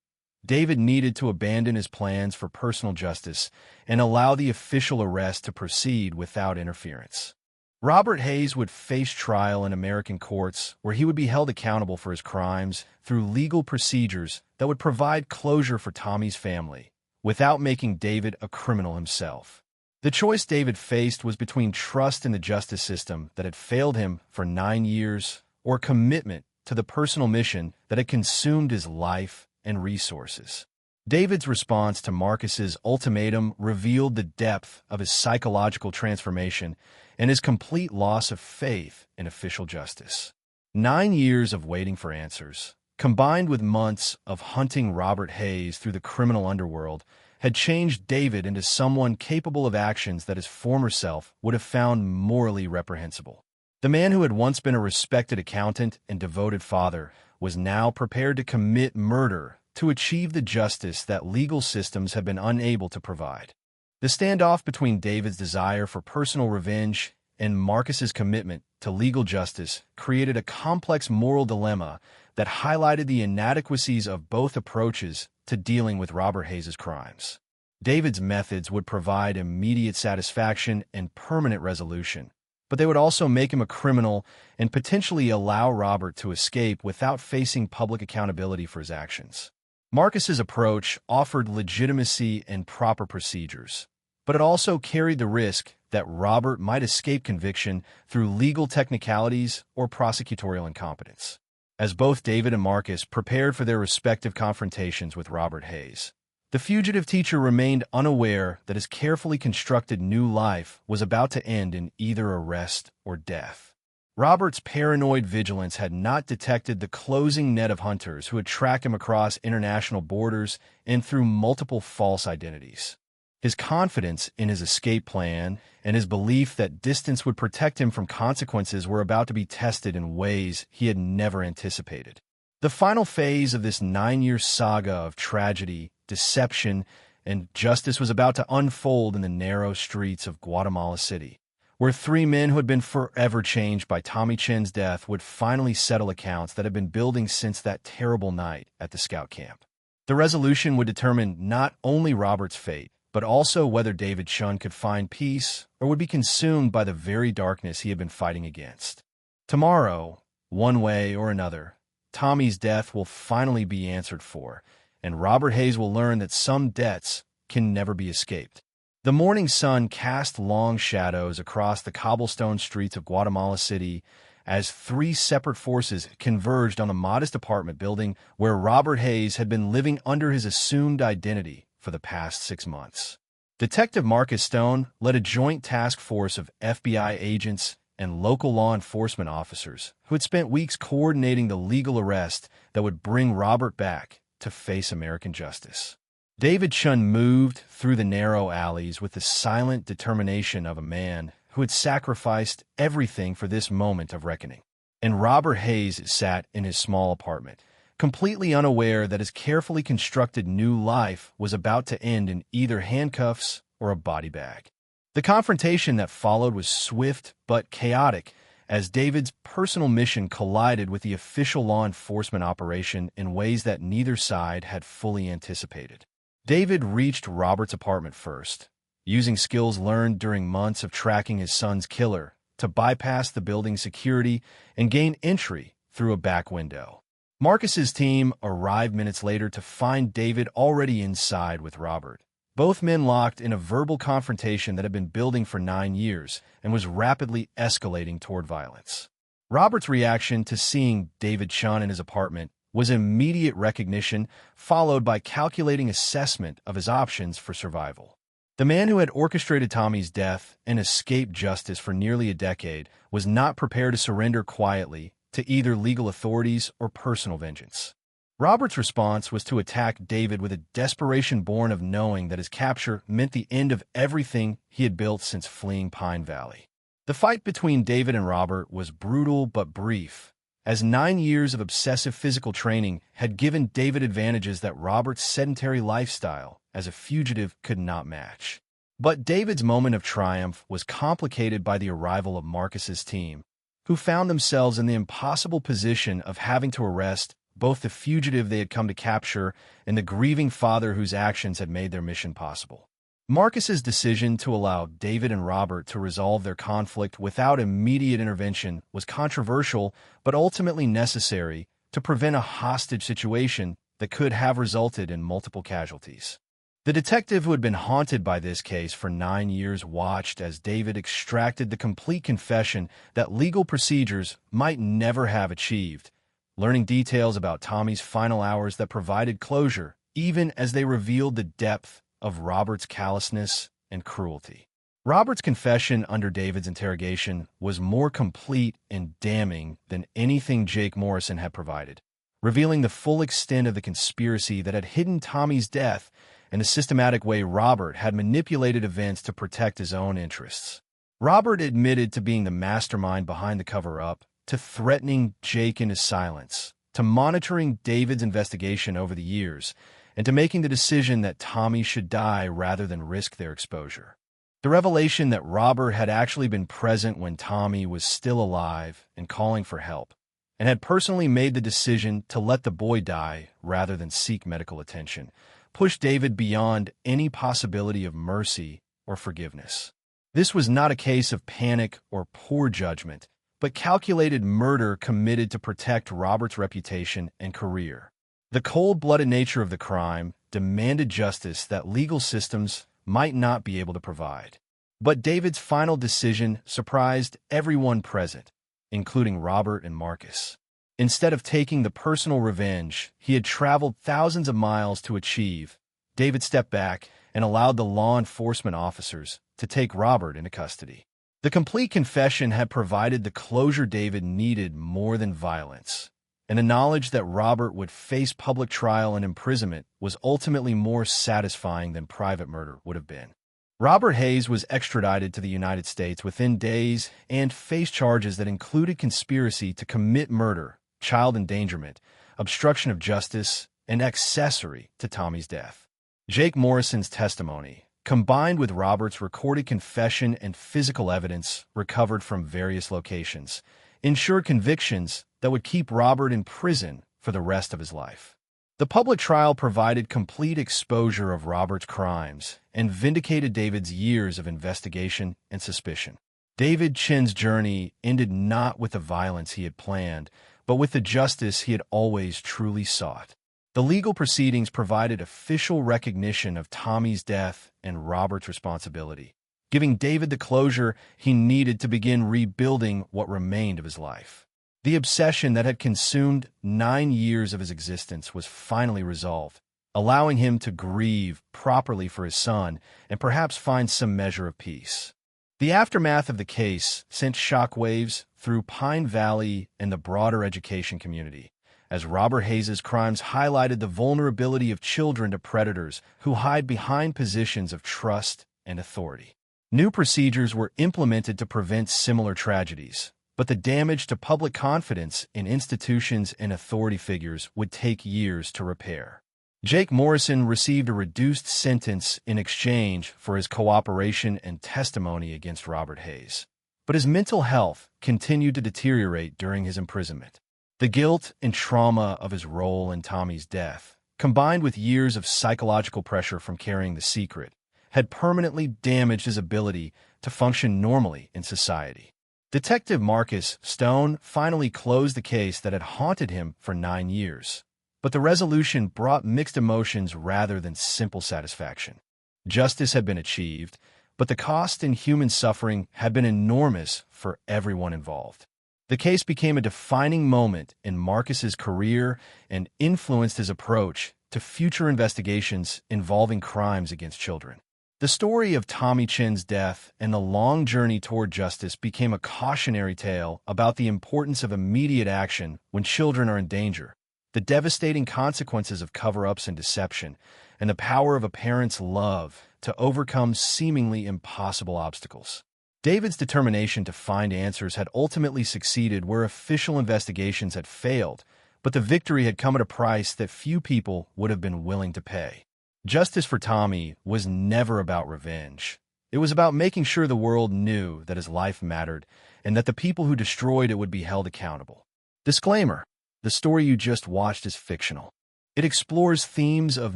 David needed to abandon his plans for personal justice and allow the official arrest to proceed without interference. Robert Hayes would face trial in American courts where he would be held accountable for his crimes through legal procedures that would provide closure for Tommy's family, without making David a criminal himself. The choice David faced was between trust in the justice system that had failed him for 9 years or commitment to the personal mission that had consumed his life and resources. David's response to Marcus's ultimatum revealed the depth of his psychological transformation and his complete loss of faith in official justice. 9 years of waiting for answers, combined with months of hunting Robert Hayes through the criminal underworld, had changed David into someone capable of actions that his former self would have found morally reprehensible. The man who had once been a respected accountant and devoted father was now prepared to commit murder to achieve the justice that legal systems had been unable to provide. The standoff between David's desire for personal revenge and Marcus's commitment to legal justice created a complex moral dilemma that highlighted the inadequacies of both approaches to dealing with Robert Hayes' crimes. David's methods would provide immediate satisfaction and permanent resolution, but they would also make him a criminal and potentially allow Robert to escape without facing public accountability for his actions. Marcus's approach offered legitimacy and proper procedures, but it also carried the risk that Robert might escape conviction through legal technicalities or prosecutorial incompetence. As both David and Marcus prepared for their respective confrontations with Robert Hayes, the fugitive teacher remained unaware that his carefully constructed new life was about to end in either arrest or death. Robert's paranoid vigilance had not detected the closing net of hunters who had tracked him across international borders and through multiple false identities. His confidence in his escape plan and his belief that distance would protect him from consequences were about to be tested in ways he had never anticipated. The final phase of this 9-year saga of tragedy, deception, and justice was about to unfold in the narrow streets of Guatemala City, where 3 men who had been forever changed by Tommy Chen's death would finally settle accounts that had been building since that terrible night at the scout camp. The resolution would determine not only Robert's fate, but also whether David Chun could find peace or would be consumed by the very darkness he had been fighting against. Tomorrow, one way or another, Tommy's death will finally be answered for, and Robert Hayes will learn that some debts can never be escaped. The morning sun cast long shadows across the cobblestone streets of Guatemala City as 3 separate forces converged on the modest apartment building where Robert Hayes had been living under his assumed identity for the past 6 months. Detective Marcus Stone led a joint task force of FBI agents and local law enforcement officers who had spent weeks coordinating the legal arrest that would bring Robert back to face American justice. David Chun moved through the narrow alleys with the silent determination of a man who had sacrificed everything for this moment of reckoning. And Robert Hayes sat in his small apartment, completely unaware that his carefully constructed new life was about to end in either handcuffs or a body bag. The confrontation that followed was swift but chaotic, as David's personal mission collided with the official law enforcement operation in ways that neither side had fully anticipated. David reached Robert's apartment first, using skills learned during months of tracking his son's killer to bypass the building's security and gain entry through a back window. Marcus's team arrived minutes later to find David already inside with Robert. Both men locked in a verbal confrontation that had been building for 9 years and was rapidly escalating toward violence. Robert's reaction to seeing David Chun in his apartment was immediate recognition, followed by calculating assessment of his options for survival. The man who had orchestrated Tommy's death and escaped justice for nearly a decade was not prepared to surrender quietly to either legal authorities or personal vengeance. Robert's response was to attack David with a desperation born of knowing that his capture meant the end of everything he had built since fleeing Pine Valley. The fight between David and Robert was brutal but brief, as 9 years of obsessive physical training had given David advantages that Robert's sedentary lifestyle as a fugitive could not match. But David's moment of triumph was complicated by the arrival of Marcus's team, who found themselves in the impossible position of having to arrest both the fugitive they had come to capture and the grieving father whose actions had made their mission possible. Marcus's decision to allow David and Robert to resolve their conflict without immediate intervention was controversial but ultimately necessary to prevent a hostage situation that could have resulted in multiple casualties. The detective who had been haunted by this case for 9 years watched as David extracted the complete confession that legal procedures might never have achieved, learning details about Tommy's final hours that provided closure, even as they revealed the depth of Robert's callousness and cruelty. Robert's confession under David's interrogation was more complete and damning than anything Jake Morrison had provided, revealing the full extent of the conspiracy that had hidden Tommy's death and the systematic way Robert had manipulated events to protect his own interests. Robert admitted to being the mastermind behind the cover-up, to threatening Jake in his silence, to monitoring David's investigation over the years, and to making the decision that Tommy should die rather than risk their exposure. The revelation that Robert had actually been present when Tommy was still alive and calling for help, and had personally made the decision to let the boy die rather than seek medical attention, pushed David beyond any possibility of mercy or forgiveness. This was not a case of panic or poor judgment, but calculated murder committed to protect Robert's reputation and career. The cold-blooded nature of the crime demanded justice that legal systems might not be able to provide. But David's final decision surprised everyone present, including Robert and Marcus. Instead of taking the personal revenge he had traveled thousands of miles to achieve, David stepped back and allowed the law enforcement officers to take Robert into custody. The complete confession had provided the closure David needed more than violence, and the knowledge that Robert would face public trial and imprisonment was ultimately more satisfying than private murder would have been. Robert Hayes was extradited to the United States within days and faced charges that included conspiracy to commit murder, child endangerment, obstruction of justice, and accessory to Tommy's death. Jake Morrison's testimony, combined with Robert's recorded confession and physical evidence recovered from various locations, ensured convictions that would keep Robert in prison for the rest of his life. The public trial provided complete exposure of Robert's crimes and vindicated David's years of investigation and suspicion. David Chin's journey ended not with the violence he had planned, but with the justice he had always truly sought. The legal proceedings provided official recognition of Tommy's death and Robert's responsibility, giving David the closure he needed to begin rebuilding what remained of his life. The obsession that had consumed 9 years of his existence was finally resolved, allowing him to grieve properly for his son and perhaps find some measure of peace. The aftermath of the case sent shockwaves through Pine Valley and the broader education community, as Robert Hayes's crimes highlighted the vulnerability of children to predators who hide behind positions of trust and authority. New procedures were implemented to prevent similar tragedies, but the damage to public confidence in institutions and authority figures would take years to repair. Jake Morrison received a reduced sentence in exchange for his cooperation and testimony against Robert Hayes, but his mental health continued to deteriorate during his imprisonment. The guilt and trauma of his role in Tommy's death, combined with years of psychological pressure from carrying the secret, had permanently damaged his ability to function normally in society. Detective Marcus Stone finally closed the case that had haunted him for 9 years, but the resolution brought mixed emotions rather than simple satisfaction. Justice had been achieved, but the cost in human suffering had been enormous for everyone involved. The case became a defining moment in Marcus's career and influenced his approach to future investigations involving crimes against children. The story of Tommy Chin's death and the long journey toward justice became a cautionary tale about the importance of immediate action when children are in danger, the devastating consequences of cover-ups and deception, and the power of a parent's love to overcome seemingly impossible obstacles. David's determination to find answers had ultimately succeeded where official investigations had failed, but the victory had come at a price that few people would have been willing to pay. Justice for Tommy was never about revenge. It was about making sure the world knew that his life mattered and that the people who destroyed it would be held accountable. Disclaimer: the story you just watched is fictional. It explores themes of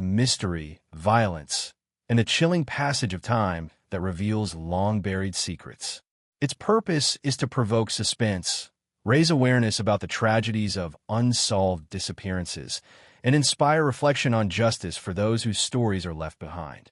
mystery, violence, and a chilling passage of time that reveals long-buried secrets. Its purpose is to provoke suspense, raise awareness about the tragedies of unsolved disappearances, and inspire reflection on justice for those whose stories are left behind.